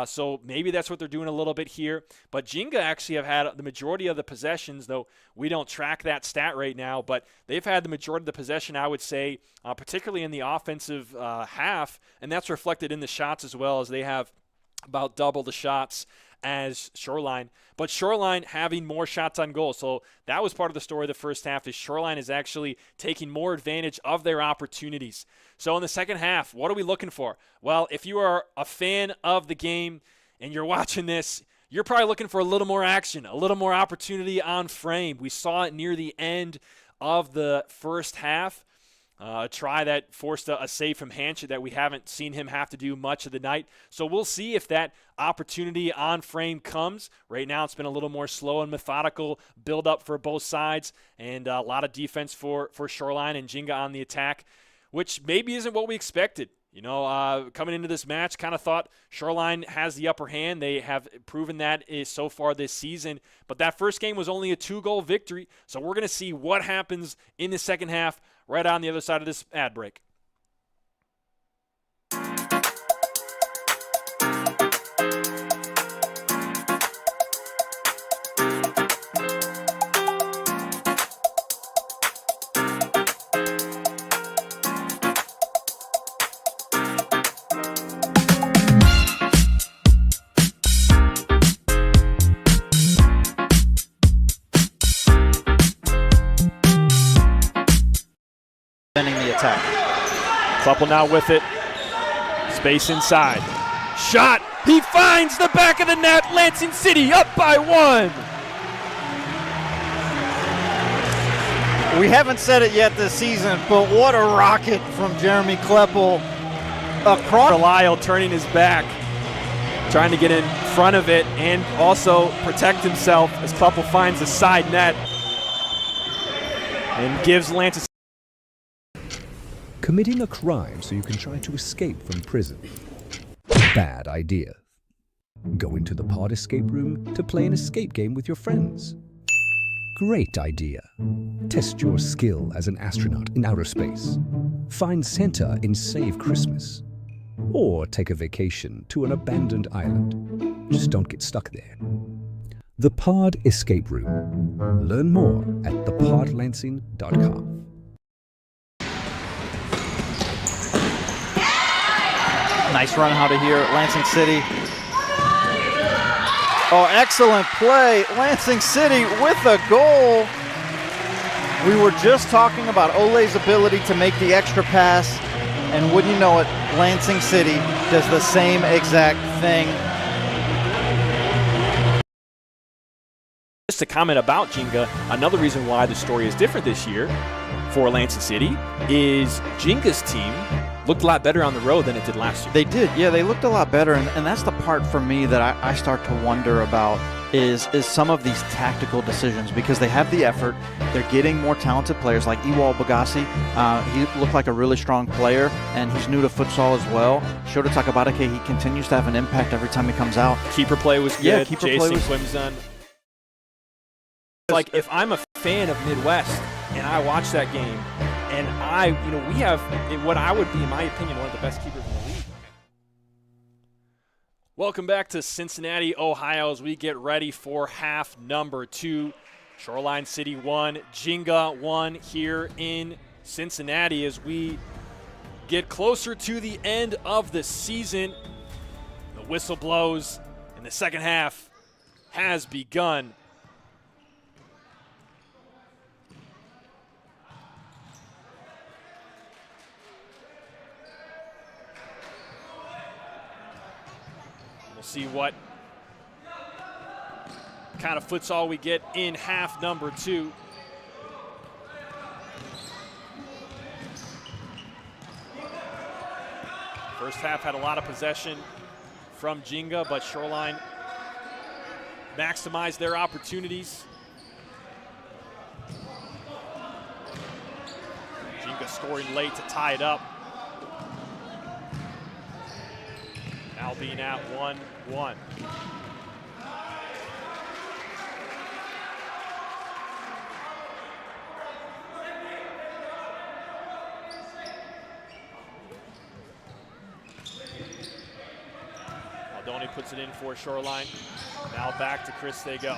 So maybe that's what they're doing a little bit here. But Ginga actually have had the majority of the possessions, though we don't track that stat right now, but they've had the majority of the possession, I would say, particularly in the offensive half, and that's reflected in the shots as well, as they have about double the shots as Shoreline. But Shoreline having more shots on goal. So that was part of the story of the first half, is Shoreline is actually taking more advantage of their opportunities. So in the second half, what are we looking for? Well, if you are a fan of the game and you're watching this, you're probably looking for a little more action, a little more opportunity on frame. We saw it near the end of the first half. A try that forced a save from Hanchett that we haven't seen him have to do much of the night. So we'll see if that opportunity on frame comes. Right now it's been a little more slow and methodical build up for both sides, and a lot of defense for Shoreline and Ginga on the attack, which maybe isn't what we expected. Coming into this match, kind of thought Shoreline has the upper hand. They have proven that so far this season. But that first game was only a 2-goal victory. So we're going to see what happens in the second half right on the other side of this ad break. The attack. Kluppel now with it. Space inside. Shot. He finds the back of the net. Lansing City up by 1. We haven't said it yet this season, but what a rocket from Jeremy Kluppel across. Lyle turning his back, trying to get in front of it and also protect himself as Kluppel finds the side net and gives Lansing. Committing a crime so you can try to escape from prison. Bad idea. Go into the pod escape room to play an escape game with your friends. Great idea. Test your skill as an astronaut in outer space. Find Santa in Save Christmas. Or take a vacation to an abandoned island. Just don't get stuck there. The Pod Escape Room. Learn more at thepodlansing.com. Nice run out of here, Lansing City. Oh, excellent play. Lansing City with a goal. We were just talking about Ole's ability to make the extra pass, and wouldn't you know it, Lansing City does the same exact thing. just a comment about Ginga, another reason why the story is different this year for Lansing City is Ginga's team looked a lot better on the road than it did last year. They did, yeah, they looked a lot better, and that's the part for me that I start to wonder about is some of these tactical decisions, because they have the effort, they're getting more talented players like Ewal Bagassi. He looked like a really strong player, and he's new to futsal as well. Shota Takabarake, he continues to have an impact every time he comes out. Keeper play was good. Yeah, keeper play Jason was Quimzon. Like, if I'm a fan of Midwest and I watch that game, and we have what I would be, in my opinion, one of the best keepers in the league. Welcome back to Cincinnati, Ohio, as we get ready for half number 2. Shoreline City 1, Ginga 1 here in Cincinnati as we get closer to the end of the season. The whistle blows and the second half has begun. We'll see what kind of futsal we get in half number 2. First half had a lot of possession from Ginga, but Shoreline maximized their opportunities. Ginga scoring late to tie it up. Now being at 1-1. Aldoni puts it in for Shoreline. Now back to Chris they go.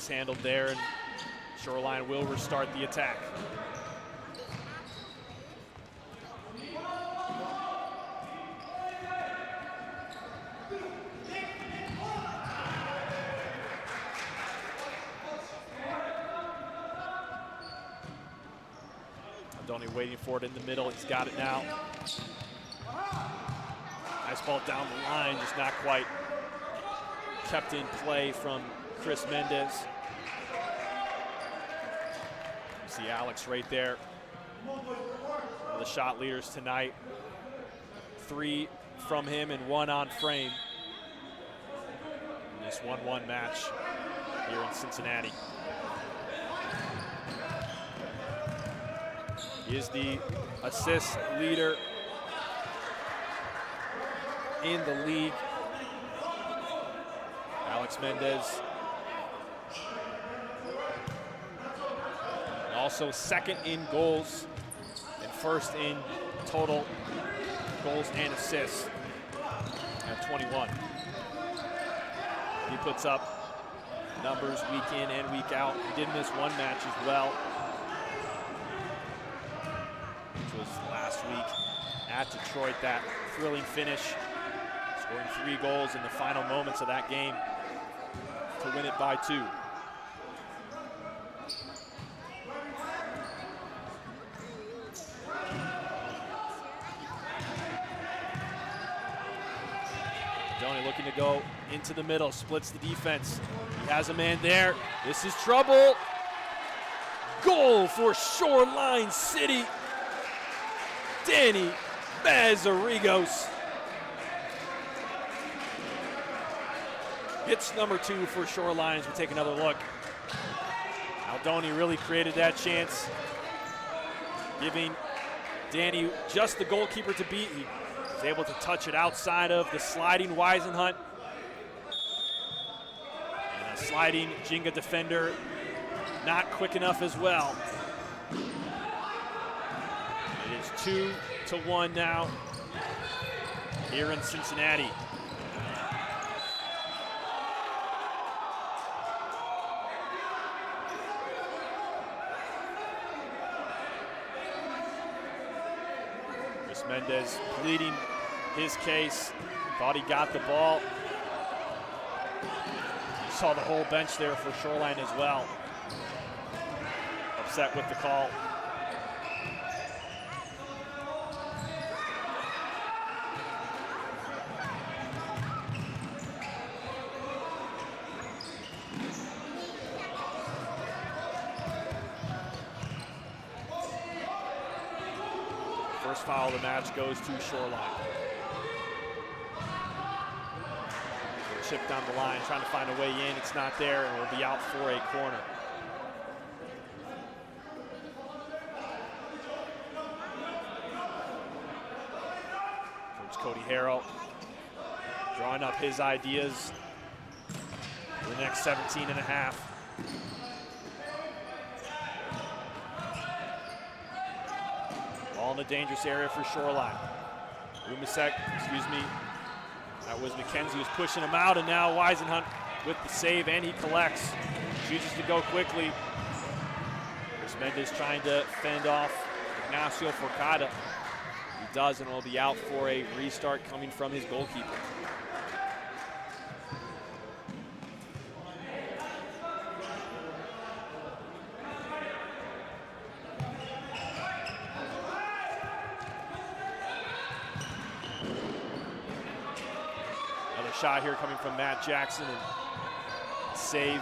Handled there, and Shoreline will restart the attack. Aldoni waiting for it in the middle. He's got it now. Nice ball down the line, just not quite kept in play from Chris Mendez. See Alex right there, one of the shot leaders tonight. 3 from him and 1 on frame in this 1-1 match here in Cincinnati. He is the assist leader in the league. Alex Mendez. Also second in goals and first in total goals and assists at 21. He puts up numbers week in and week out. He did miss 1 match as well, which was last week at Detroit. That thrilling finish, scoring 3 goals in the final moments of that game to win it by 2. Looking to go into the middle, splits the defense. He has a man there. This is trouble. Goal for Shoreline City. Danny Mazarigos. Hits number 2 for Shoreline as we take another look. Aldoni really created that chance, giving Danny just the goalkeeper to beat. He was able to touch it outside of the sliding Weisenhunt. And a sliding Ginga defender not quick enough as well. It is 2-1 now here in Cincinnati. Mendez pleading his case, thought he got the ball. You saw the whole bench there for Shoreline as well. upset with the call. First foul of the match goes to Shoreline. Chip down the line, trying to find a way in. It's not there, and will be out for a corner. Coach Cody Harrell drawing up his ideas for the next 17 and a half. Ball in the dangerous area for Shoreline. Rumasek, that was McKenzie who's pushing him out, and now Weisenhunt with the save, and he collects. Chooses to go quickly. Chris Mendez trying to fend off Ignacio Forcada. He does, and will be out for a restart coming from his goalkeeper. Shot here coming from Matt Jackson, and save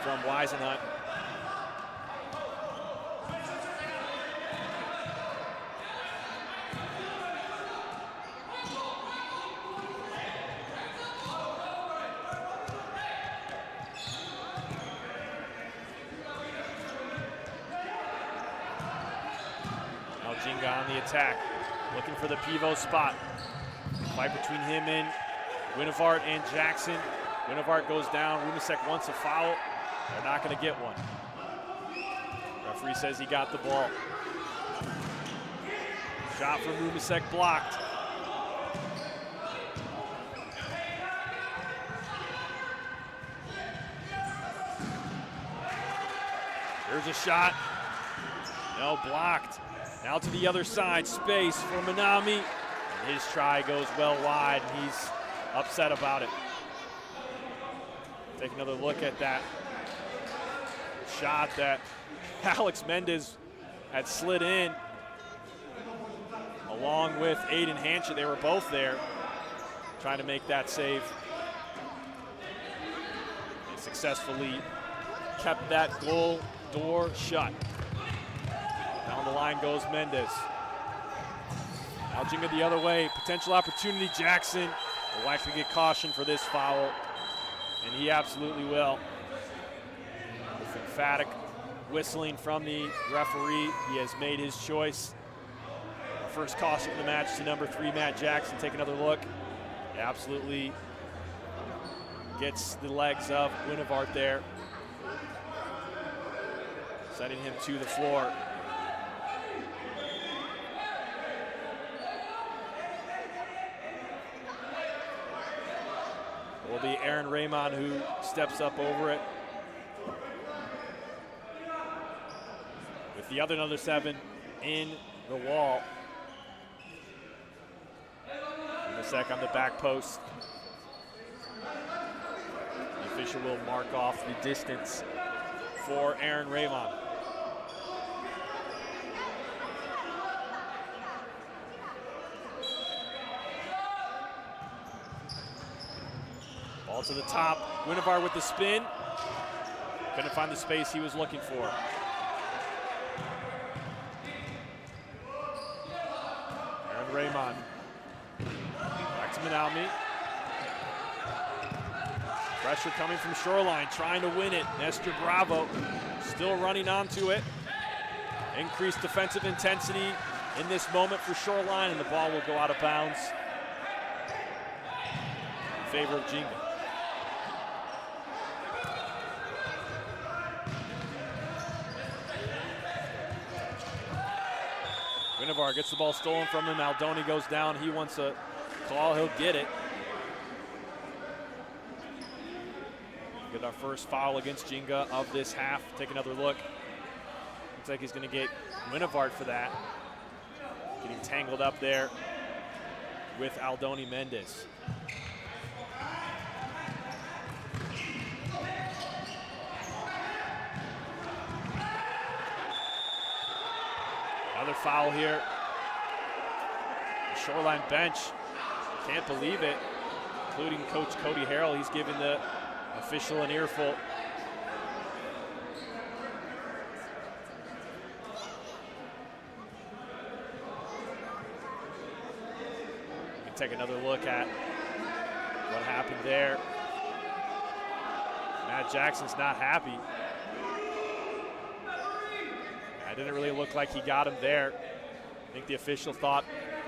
from Weisenhunt. Now Ginga on the attack, looking for the pivot spot. Fight between him and Winnevart and Jackson. Winnevart goes down. Rumasek wants a foul. They're not going to get one. Referee says he got the ball. Shot from Rumasek blocked. Here's a shot. No, blocked. Now to the other side. Space for Minami. And his try goes well wide, and he's upset about it. Take another look at that shot that Alex Mendez had slid in along with Aiden Hanchett. They were both there trying to make that save. They successfully kept that goal door shut. Down the line goes Mendez. Now Ginga the other way. Potential opportunity. Jackson will likely get caution for this foul, and he absolutely will. With emphatic whistling from the referee, he has made his choice. First caution of the match to number 3, Matt Jackson. Take another look. He absolutely gets the legs of Winnevart there, sending him to the floor. It will be Aaron Raymond who steps up over it. With the other number 7 in the wall. Rumasek on the back post. The official will mark off the distance for Aaron Raymond. Ball to the top. Winnevart with the spin. Couldn't find the space he was looking for. Aaron Raymond. Back to Minami. Pressure coming from Shoreline, trying to win it. Nestor Bravo still running onto it. Increased defensive intensity in this moment for Shoreline, and the ball will go out of bounds in favor of Ginga. Winnevart gets the ball stolen from him. Aldoni goes down. He wants a call. He'll get it. Get our first foul against Ginga of this half. Take another look. Looks like he's going to get Winnevart for that. Getting tangled up there with Aldoni Mendez. foul here. The Shoreline bench can't believe it, including Coach Cody Harrell. He's giving the official an earful. We can take another look at what happened there. Matt Jackson's not happy. It didn't really look like he got him there. I think the official thought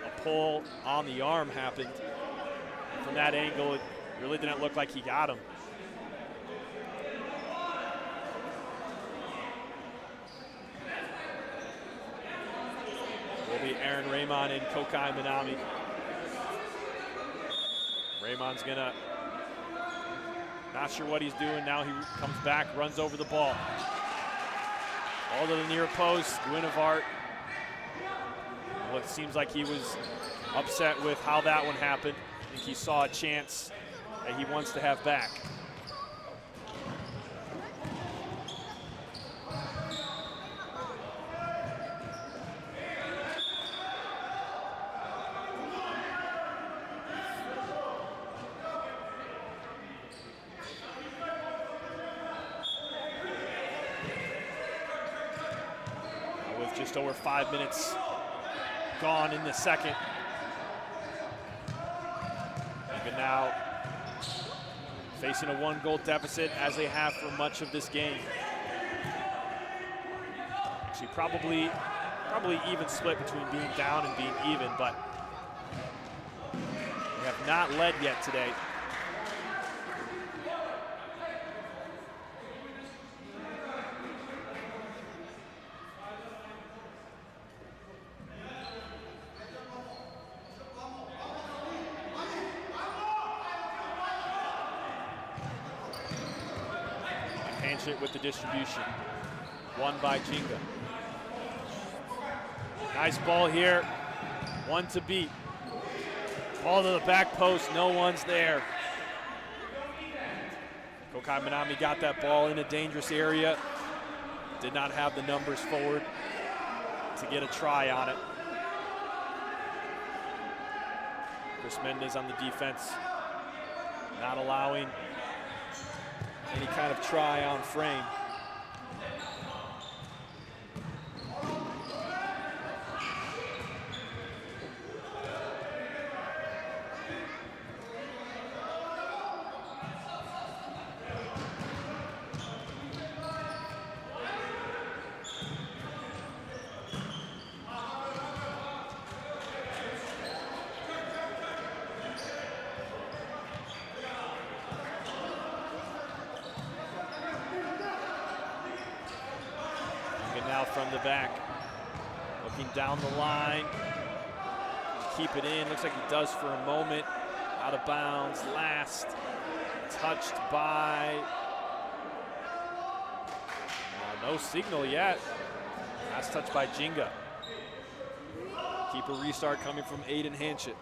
a pull on the arm happened. From that angle, it really didn't look like he got him. Will be Aaron Raymond and Kokai Minami. Raymond's gonna, not sure what he's doing now. He comes back, runs over the ball. All to the near post, Guinevart. What seems like he was upset with how that one happened. I think he saw a chance that he wants to have back. Just over 5 minutes gone in the second. Even now facing a 1-goal deficit as they have for much of this game. Actually, probably even split between being down and being even, but they have not led yet today. It with the distribution. Won by Ginga. Nice ball here. One to beat. Ball to the back post. No one's there. Kokai Minami got that ball in a dangerous area. Did not have the numbers forward to get a try on it. Chris Mendez on the defense. Not allowing any kind of try on frame. Now from the back, looking down the line, keep it in. Looks like he does for a moment. Out of bounds, last touched by, no signal yet. Last touch by Ginga. Keeper restart coming from Aiden Hanchett.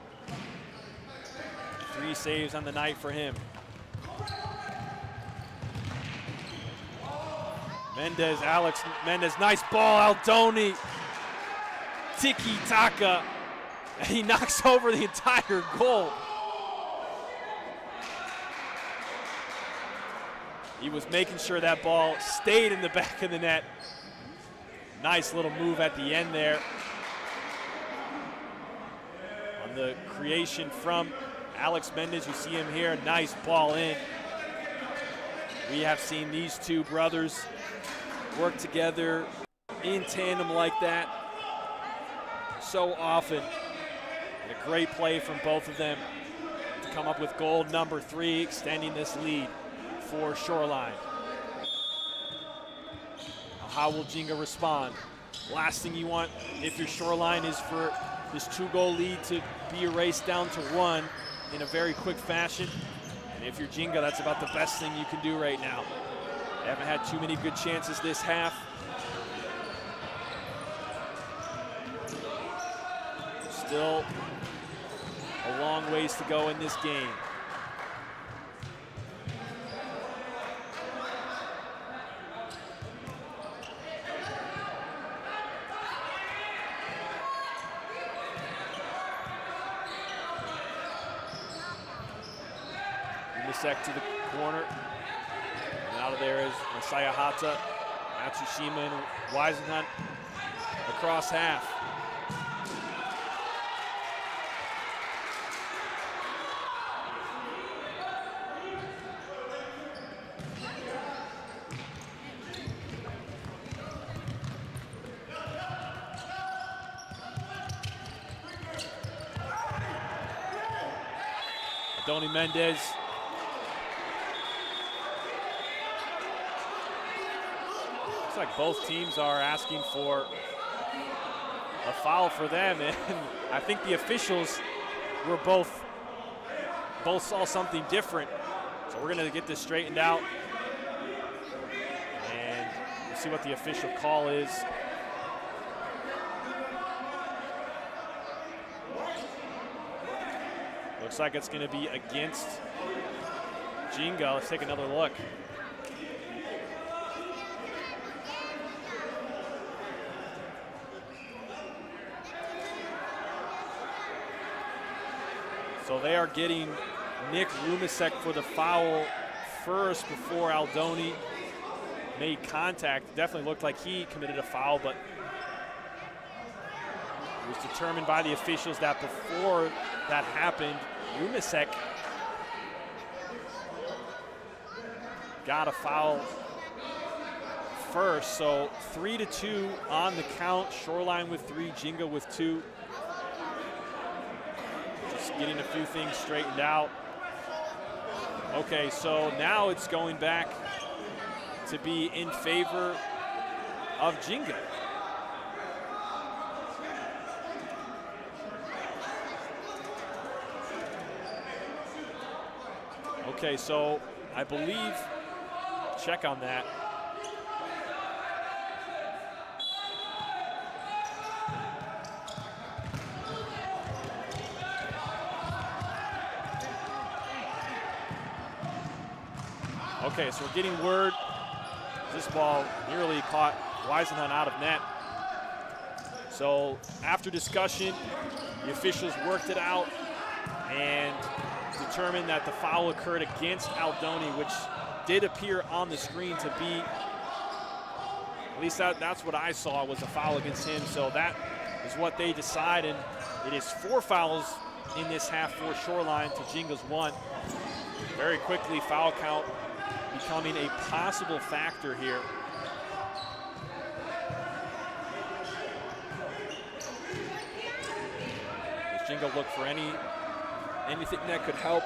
3 saves on the night for him. Mendez, Alex Mendez, nice ball, Aldoni. Tiki-taka, and he knocks over the entire goal. He was making sure that ball stayed in the back of the net. Nice little move at the end there. On the creation from Alex Mendez, you see him here, nice ball in. We have seen these two brothers work together in tandem like that so often. And a great play from both of them to come up with goal number 3, extending this lead for Shoreline. Now, how will Ginga respond? Last thing you want if your Shoreline is for this 2-goal lead to be erased down to 1 in a very quick fashion. And if you're Ginga, that's about the best thing you can do right now. They haven't had too many good chances this half. Still a long ways to go in this game. Lumisek to the corner. And out of there is Masaya Hata, Matsushima, and Weisenhunt across half. Doni Mendez. Looks like both teams are asking for a foul for them, and I think the officials were both saw something different. So we're gonna get this straightened out, and we'll see what the official call is. Looks like it's going to be against Ginga. Let's take another look. So they are getting Nick Lumisek for the foul first before Aldoni made contact. Definitely looked like he committed a foul, but it was determined by the officials that before that happened, Lumisek got a foul first. So 3-2 on the count. Shoreline with 3, Ginga with 2. Just getting a few things straightened out. Okay, so now it's going back to be in favor of Ginga. Okay, so I believe, check on that. Okay, so we're getting word this ball nearly caught Weisenhunt out of net. So after discussion, the officials worked it out and determined that the foul occurred against Aldoni, which did appear on the screen to be, at least that's what I saw, was a foul against him. So that is what they decide, and it is 4 fouls in this half for Shoreline to Ginga's 1. Very quickly, foul count becoming a possible factor here. Does Ginga look for anything that could help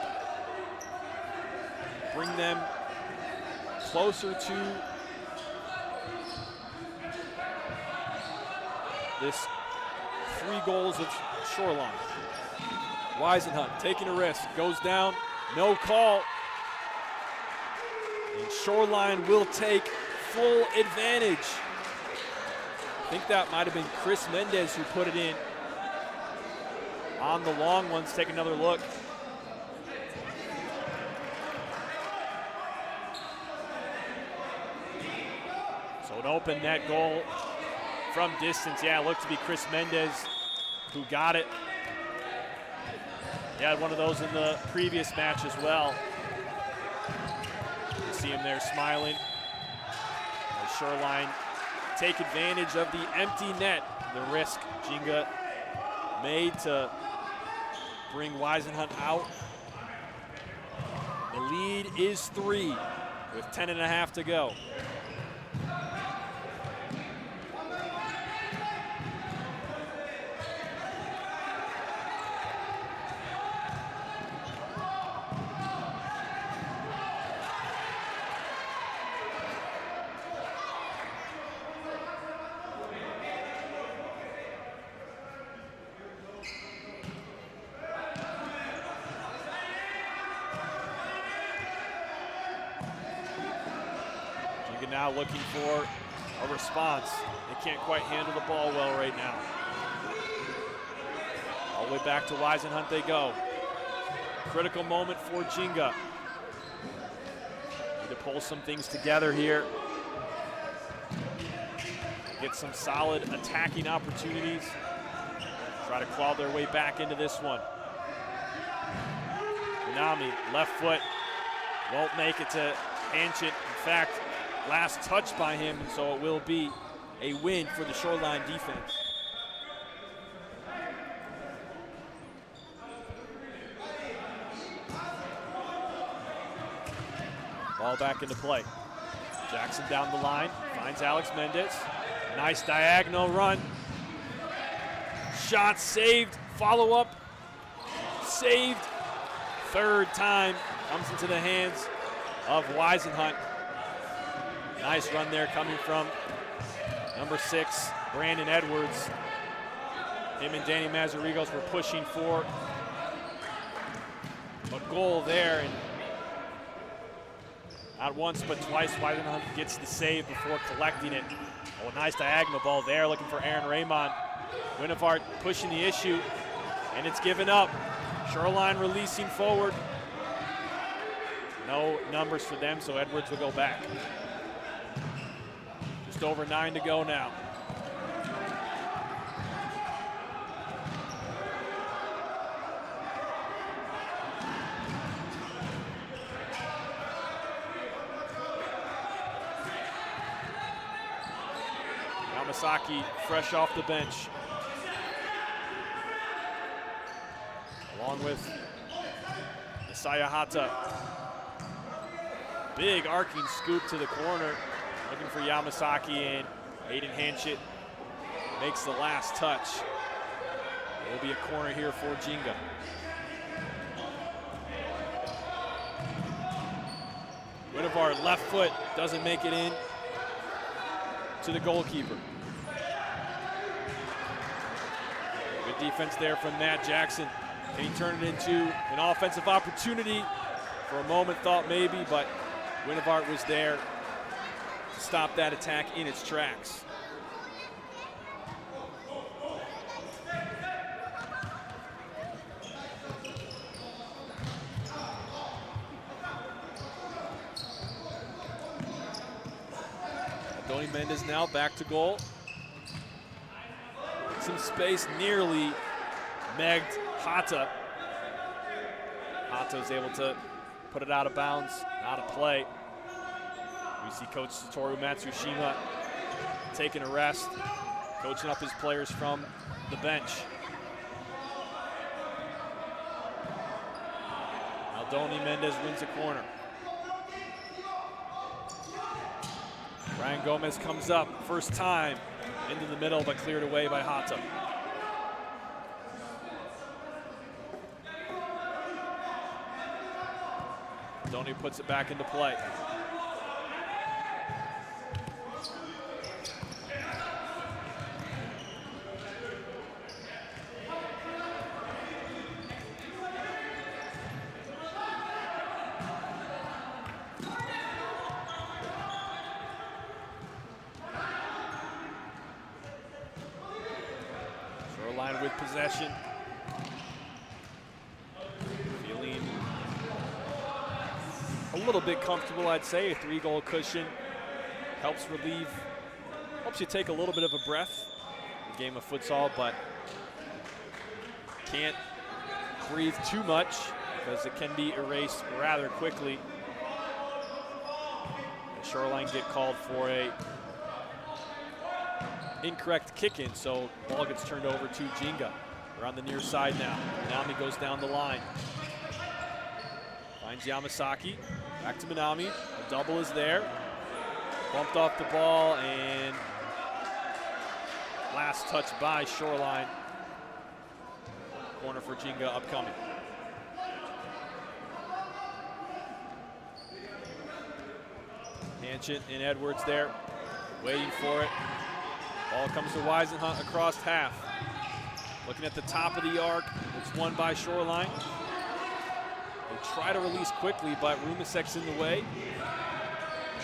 bring them closer to this 3 goals of Shoreline? Weisenhunt taking a risk, goes down, no call. And Shoreline will take full advantage. I think that might have been Chris Mendez who put it in on the long ones. Take another look. So an open net goal from distance. Yeah, it looked to be Chris Mendez who got it. He had one of those in the previous match as well. You see him there smiling. As Shoreline take advantage of the empty net. The risk Ginga made to bring Weisenhunt out. The lead is 3 with 10.5 to go. Now looking for a response. They can't quite handle the ball well right now. All the way back to Weisenhunt they go. Critical moment for Ginga. Need to pull some things together here. Get some solid attacking opportunities. Try to claw their way back into this one. Konami, left foot, Won't make it to Hanchett. In fact, last touch by him, and so it will be a win for the Shoreline defense. Ball back into play. Jackson down the line, finds Alex Mendez. Nice diagonal run. Shot saved, follow up, saved. Third time, comes into the hands of Weisenhunt. Nice run there coming from number 6, Brandon Edwards. Him and Danny Mazarigos were pushing for a goal there, and not once but twice Weisenhunt gets the save before collecting it. Oh, nice diagonal ball there, looking for Aaron Raymond. Winnevart pushing the issue, and it's given up. Shoreline releasing forward. No numbers for them, so Edwards will go back. Just over 9 to go now. Yamasaki fresh off the bench. Along with Isaiah Hata. Big arcing scoop to the corner. Looking for Yamasaki, and Aiden Hanchett makes the last touch. It will be a corner here for Ginga. Winnevart left foot doesn't make it in to the goalkeeper. Good defense there from Matt Jackson. Can he turn it into an offensive opportunity? For a moment thought maybe, but Winnevart was there to stop that attack in its tracks. Donnie Mendez now back to goal. Some space, nearly megged Hata. Hata is able to put it out of bounds, out of play. We see Coach Satoru Matsushima taking a rest, coaching up his players from the bench. Aldoni Mendez wins the corner. Ryan Gomez comes up, first time into the middle, but cleared away by Hata. Aldoni puts it back into play. Shoreline with possession. Feeling a little bit comfortable, I'd say. A 3-goal cushion helps you take a little bit of a breath in the game of futsal, but can't breathe too much because it can be erased rather quickly. And Shoreline get called for a incorrect kick-in, so ball gets turned over to Ginga. We're on the near side now. Minami goes down the line. Finds Yamasaki. Back to Minami. A double is there. Bumped off the ball, and last touch by Shoreline. Corner for Ginga upcoming. Hanchett and Edwards there, waiting for it. Ball comes to Weisenhunt across half. Looking at the top of the arc, it's won by Shoreline. They try to release quickly, but Rumasek's in the way.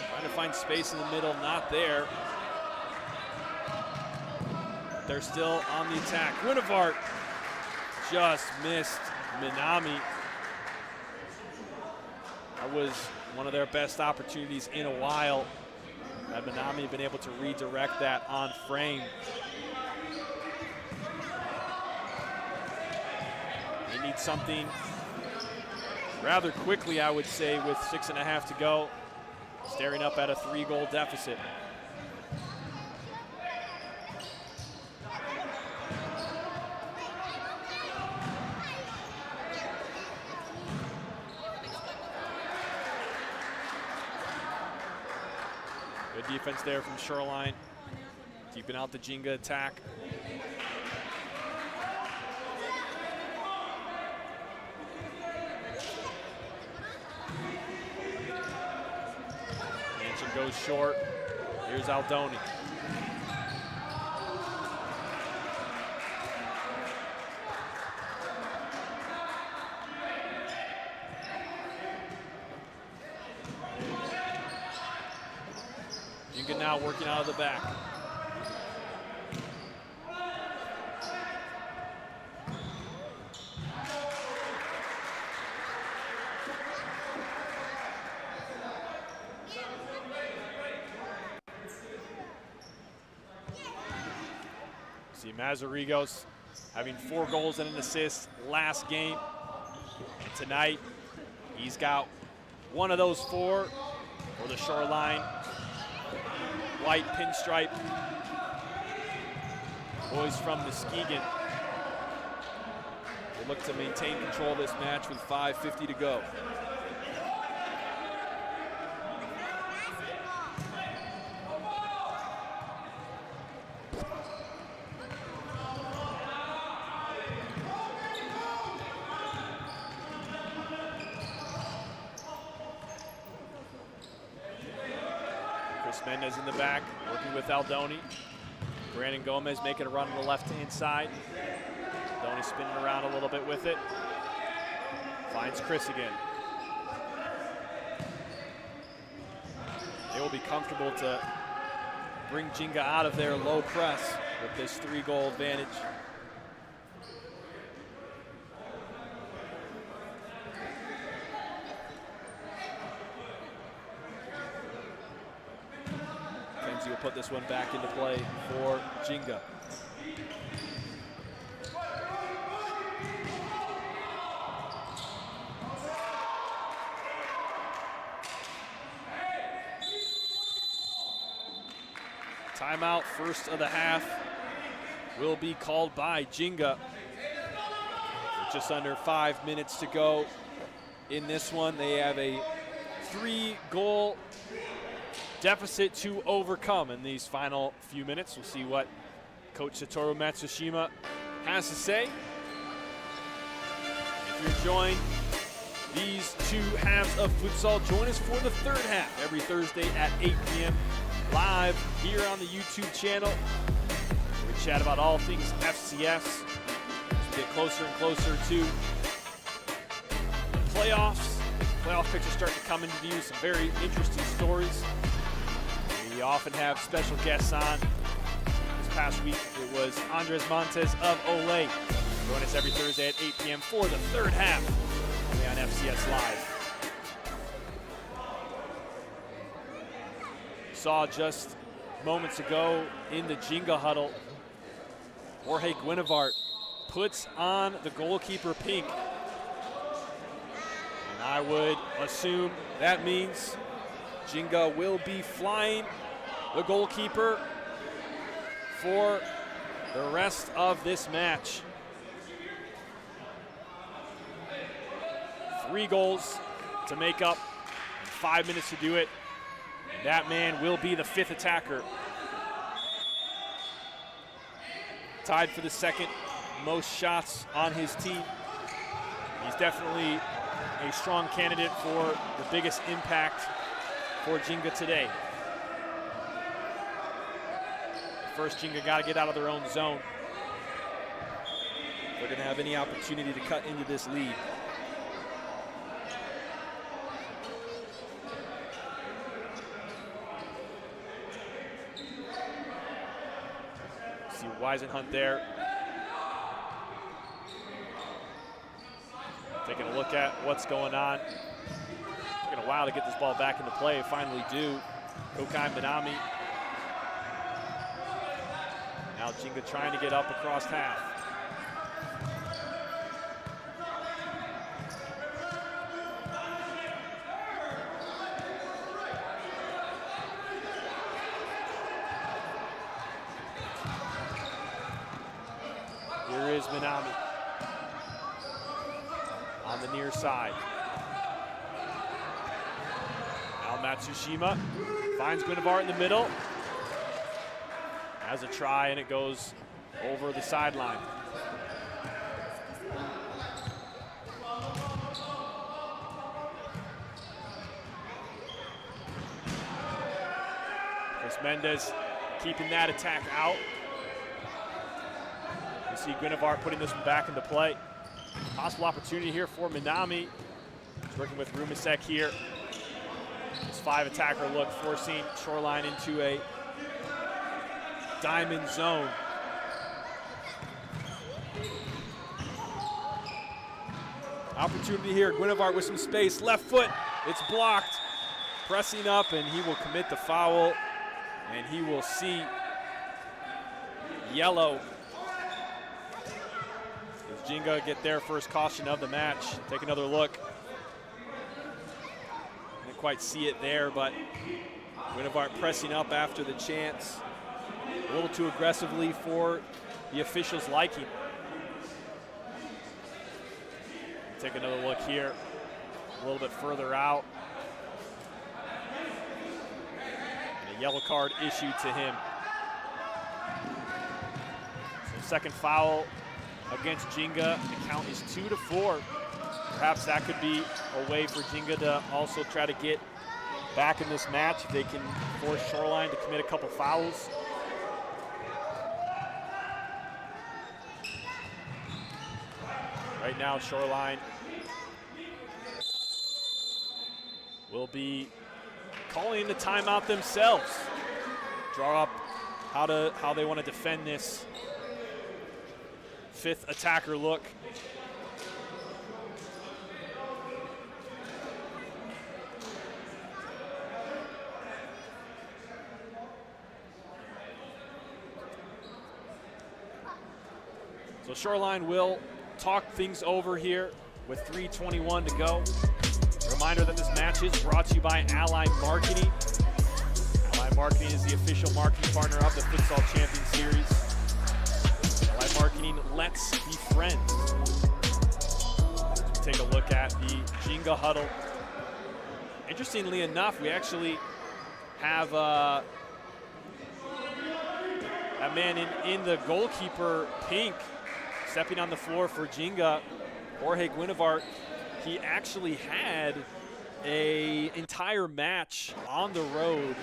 Trying to find space in the middle, not there. They're still on the attack. Winnevart just missed Minami. That was one of their best opportunities in a while. Had Minami been able to redirect that on frame. They need something rather quickly, I would say, with 6.5 to go, staring up at a 3-goal deficit. Good defense there from Shoreline, keeping out the Ginga attack. Mansion goes short. Here's Aldoni. Ginga now working out of the back. See Mazarigos having 4 goals and an assist last game. And tonight, he's got one of those 4 for the Shoreline white pinstripe boys from Muskegon. They look to maintain control of this match with 5:50 to go. Mendez in the back, working with Aldoni. Brandon Gomez making a run on the left-hand side. Aldoni spinning around a little bit with it. Finds Chris again. They will be comfortable to bring Ginga out of their low press with this 3-goal advantage. Will put this one back into play for Ginga. Timeout, first of the half, will be called by Ginga. With just under 5 minutes to go in this one. They have a 3-goal deficit to overcome in these final few minutes. We'll see what Coach Satoru Matsushima has to say. If you're enjoying these 2 halves of futsal, join us for the 3rd half every Thursday at 8 p.m. live here on the YouTube channel. We chat about all things FCS as we get closer and closer to the playoffs. Playoff pictures start to come into view, some very interesting stories. We often have special guests on. This past week, it was Andres Montes of Olay. Join us every Thursday at 8 p.m. for the 3rd half only on FCS Live. Saw just moments ago in the Ginga huddle, Jorge Guinevart puts on the goalkeeper pink. And I would assume that means Ginga will be flying the goalkeeper for the rest of this match. 3 goals to make up, and 5 minutes to do it. And that man will be the 5th attacker. Tied for the 2nd most shots on his team. He's definitely a strong candidate for the biggest impact for Ginga today. First, Ginga got to get out of their own zone. They're going to have any opportunity to cut into this lead. See Weisenhunt there. Taking a look at what's going on. Taking a while to get this ball back into play. Finally do. Kokai Minami. Now Ginga trying to get up across half. the near side. Now Matsushima finds Guinevere in the middle. Has a try, and it goes over the sideline. Chris Mendez keeping that attack out. You see Guinevere putting this one back into play. Possible opportunity here for Minami. He's working with Rumisek here. This 5-attacker look forcing Shoreline into a diamond zone. Opportunity here, Guinevere with some space, left foot, it's blocked. Pressing up, and he will commit the foul, and he will see yellow. Does Ginga get their first caution of the match? Take another look. Didn't quite see it there, but Guinevere pressing up after the chance. A little too aggressively for the officials' liking. Take another look here, a little bit further out. And a yellow card issued to him. So second foul against Ginga. The count is 2-4. Perhaps that could be a way for Ginga to also try to get back in this match if they can force Shoreline to commit a couple fouls. Right now, Shoreline will be calling the timeout themselves. Draw up how they want to defend this 5th attacker look. So Shoreline will talk things over here with 3:21 to go. Reminder that this match is brought to you by Ally Marketing. Ally Marketing is the official marketing partner of the Futsal Champions Series. Ally Marketing, let's be friends. Take a look at the Ginga huddle. Interestingly enough, we actually have a man in the goalkeeper pink stepping on the floor for Ginga, Jorge Guinevere. He actually had an entire match on the road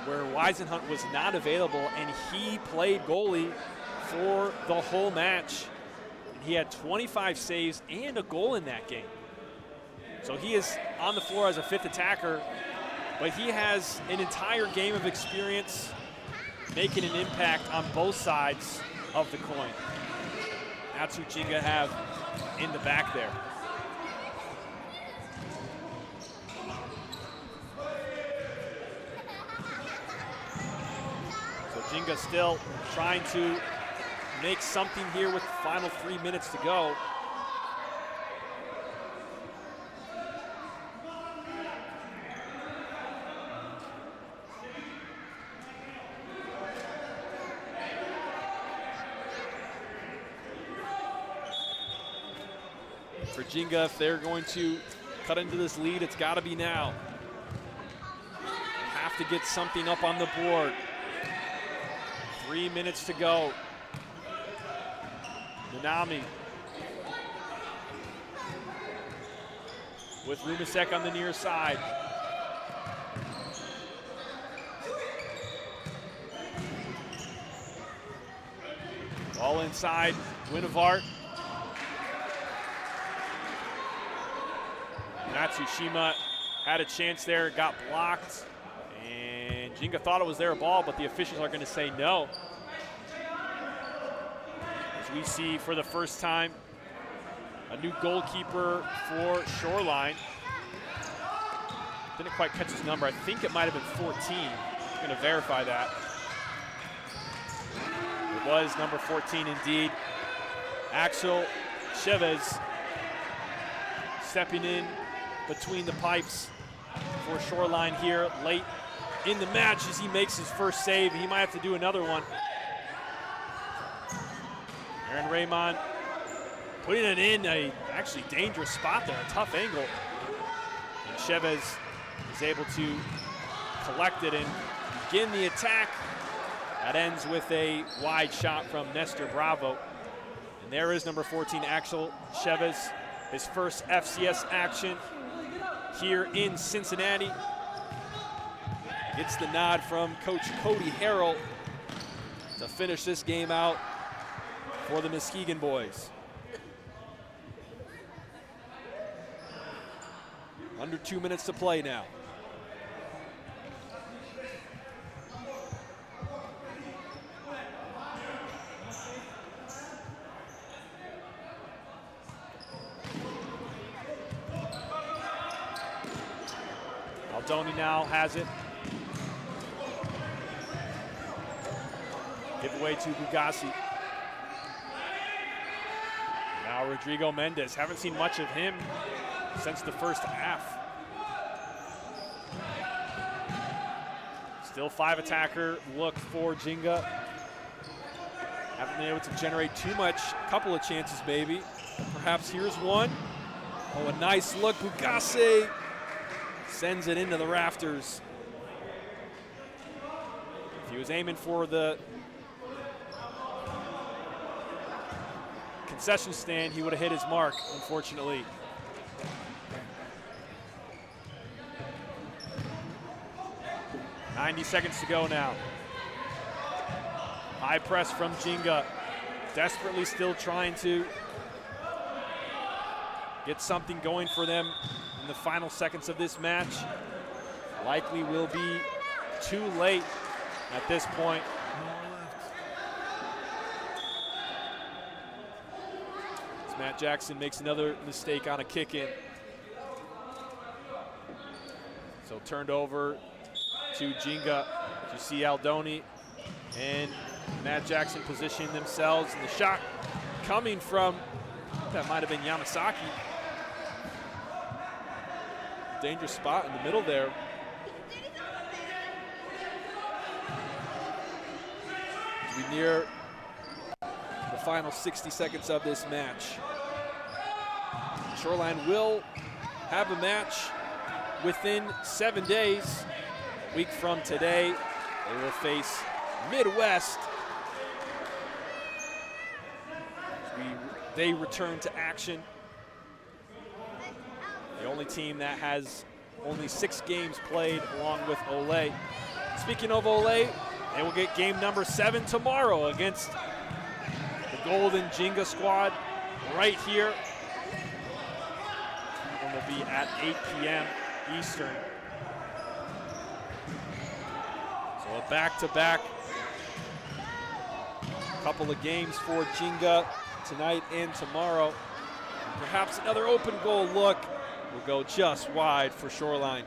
where Weisenhunt was not available, and he played goalie for the whole match. And he had 25 saves and a goal in that game. So he is on the floor as a 5th attacker, but he has an entire game of experience making an impact on both sides of the coin. That's who Ginga have in the back there. So Ginga still trying to make something here with the final 3 minutes to go. For Ginga, if they're going to cut into this lead, it's got to be now. Have to get something up on the board. 3 minutes to go. Minami with Rumisek on the near side. All inside, Guinevere. Matsushima had a chance there, got blocked, and Ginga thought it was their ball, but the officials are going to say no. As we see for the first time, a new goalkeeper for Shoreline. Didn't quite catch his number. I think it might have been 14. I'm going to verify that. It was number 14 indeed. Axel Chavez stepping in between the pipes for Shoreline here late in the match as he makes his first save. He might have to do another one. Aaron Raymond putting it in a actually dangerous spot there, a tough angle. And Chavez is able to collect it and begin the attack. That ends with a wide shot from Nestor Bravo. And there is number 14, Axel Chavez, his first FCS action here in Cincinnati. Gets the nod from Coach Cody Harrell to finish this game out for the Muskegon boys. Under 2 minutes to play now. Aldoni now has it. Give away to Bugasi. Now Rodrigo Mendez. Haven't seen much of him since the first half. Still 5 attacker look for Ginga. Haven't been able to generate too much. Couple of chances maybe. Perhaps here's one. Oh, a nice look. Bugasi sends it into the rafters. If he was aiming for the concession stand, he would have hit his mark, unfortunately. .90 seconds to go now. High press from Ginga. Desperately still trying to get something going for them in the final seconds of this match. Likely will be too late at this point. As Matt Jackson makes another mistake on a kick-in. So turned over to Ginga. You see Aldoni and Matt Jackson position themselves, and the shot coming from, that might have been Yamasaki. Dangerous spot in the middle there. As we near the final 60 seconds of this match. Shoreline will have a match within 7 days. A week from today, they will face Midwest. They return to action. The only team that has only 6 games played, along with Ole. Speaking of Ole, they will get game number 7 tomorrow against the Golden Ginga squad right here. It will be at 8 p.m. Eastern. So a back-to-back couple of games for Ginga tonight and tomorrow. Perhaps another open goal look will go just wide for Shoreline.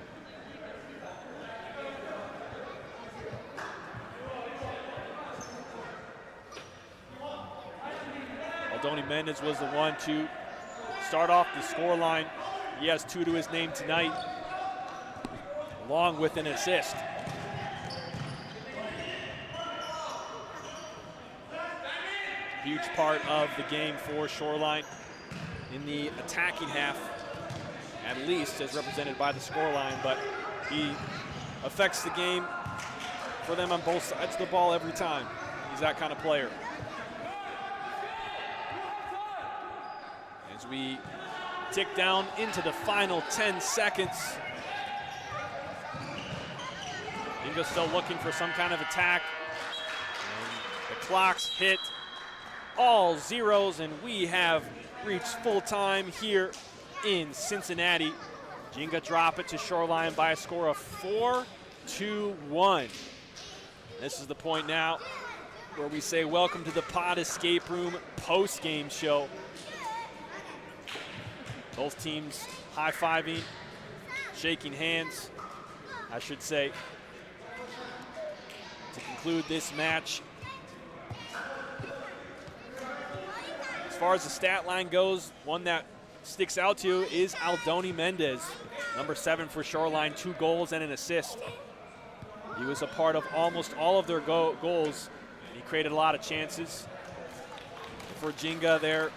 Aldoni Mendez was the one to start off the scoreline. He has 2 to his name tonight, along with an assist. Huge part of the game for Shoreline in the attacking half, at least as represented by the scoreline, but he affects the game for them on both sides of the ball every time. He's that kind of player. As we tick down into the final 10 seconds. Ginga still looking for some kind of attack. And the clock's hit all zeros, and we have reached full time here in Cincinnati. Ginga drop it to Shoreline by a score of 4-1. This is the point now where we say welcome to the Pod Escape Room post-game show. Both teams high-fiving, shaking hands, I should say, to conclude this match. As far as the stat line goes, one that sticks out to you is Aldoni Mendez, number 7 for Shoreline, 2 goals and an assist. He was a part of almost all of their goals. He created a lot of chances for Ginga there.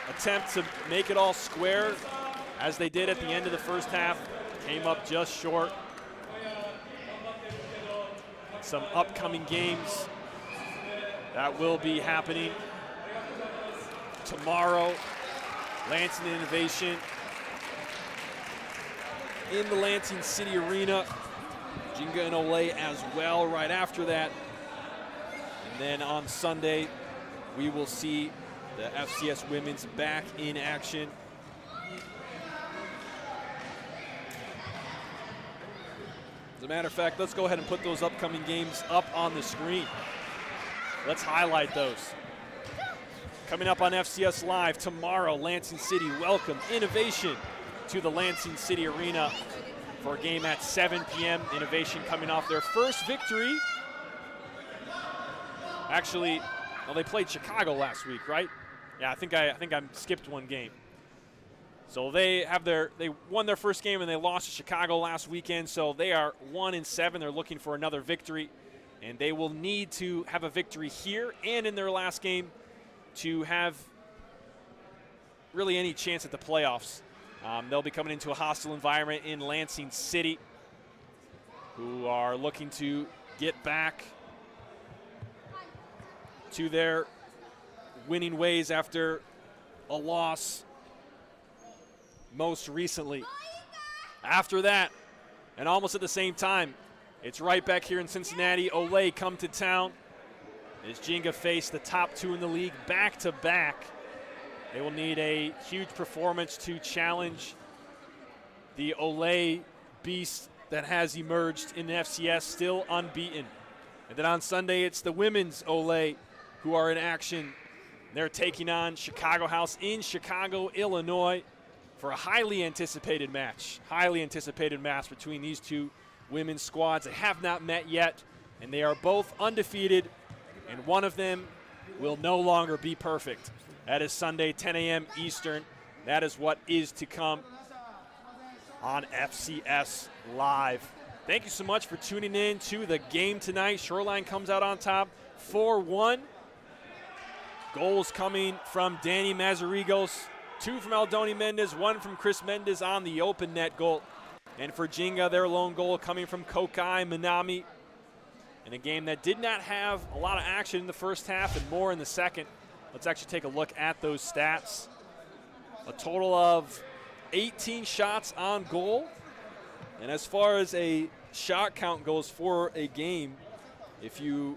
attempt to make it all square, as they did at the end of the first half. Came up just short. Some upcoming games that will be happening tomorrow. Lansing Innovation in the Lansing City Arena. Ginga and Olay as well right after that. And then on Sunday, we will see the FCS women's back in action. As a matter of fact, let's go ahead and put those upcoming games up on the screen. Let's highlight those. Coming up on FCS Live tomorrow, Lansing City welcome Innovation to the Lansing City Arena for a game at 7 p.m. Innovation coming off their first victory. Actually, well, they played Chicago last week, right? Yeah, I think I skipped one game. So they won their first game and they lost to Chicago last weekend. So they are 1-7. They're looking for another victory, and they will need to have a victory here and in their last game to have really any chance at the playoffs. They'll be coming into a hostile environment in Lansing City, who are looking to get back to their winning ways after a loss most recently. After that, and almost at the same time, it's right back here in Cincinnati. Olay come to town as Ginga face the top two in the league back-to-back. They will need a huge performance to challenge the Olay beast that has emerged in the FCS, still unbeaten. And then on Sunday, it's the women's Olay who are in action. They're taking on Chicago House in Chicago, Illinois, for a highly anticipated match between these two women's squads. They have not met yet, and they are both undefeated, and one of them will no longer be perfect. That is Sunday, 10 a.m. Eastern. That is what is to come on FCS Live. Thank you so much for tuning in to the game tonight. Shoreline comes out on top 4-1. Goals coming from Danny Mazarigos, 2 from Aldoni Mendez, 1 from Chris Mendez on the open net goal. And for Ginga, their lone goal coming from Kokai Minami in a game that did not have a lot of action in the first half and more in the second. Let's actually take a look at those stats. A total of 18 shots on goal. And as far as a shot count goes for a game, if you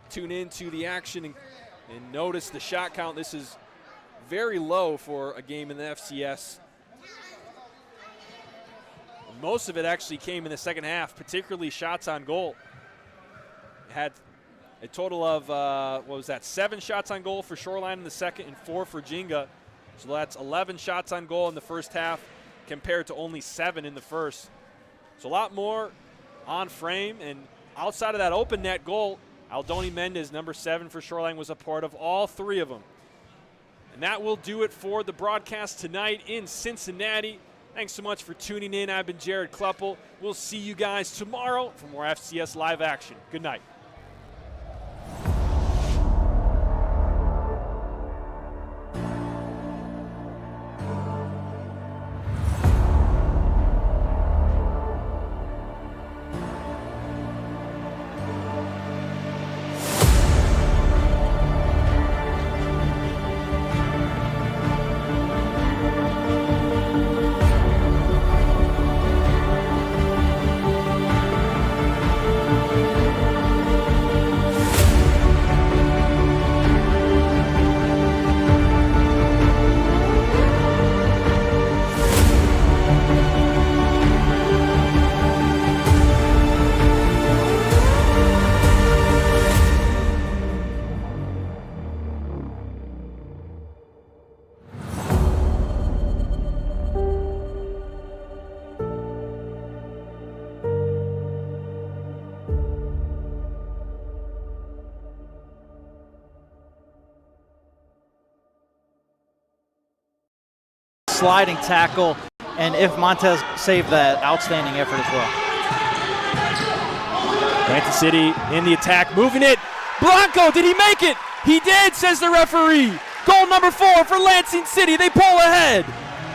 tune into the action and notice the shot count, this is very low for a game in the FCS. Most of it actually came in the second half, particularly shots on goal. Had a total of, 7 shots on goal for Shoreline in the second and 4 for Ginga. So that's 11 shots on goal in the first half compared to only 7 in the first. So a lot more on frame, and outside of that open net goal, Aldoni Mendez, number 7 for Shoreline, was a part of all 3 of them. And that will do it for the broadcast tonight in Cincinnati. Thanks so much for tuning in. I've been Jared Kleppel. We'll see you guys tomorrow for more FCS Live action. Good night. Sliding tackle, and if Montez saved that, outstanding effort as well. Lansing City in the attack, moving it. Blanco, did he make it? He did, says the referee. Goal number 4 for Lansing City. They pull ahead.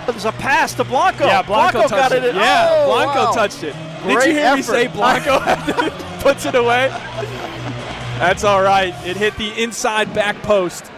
There's a pass to Blanco. Yeah, Blanco touched got it. Yeah, Oh, Blanco wow. touched it. Did Great you hear me effort. say Blanco puts it away? That's all right. It hit the inside back post.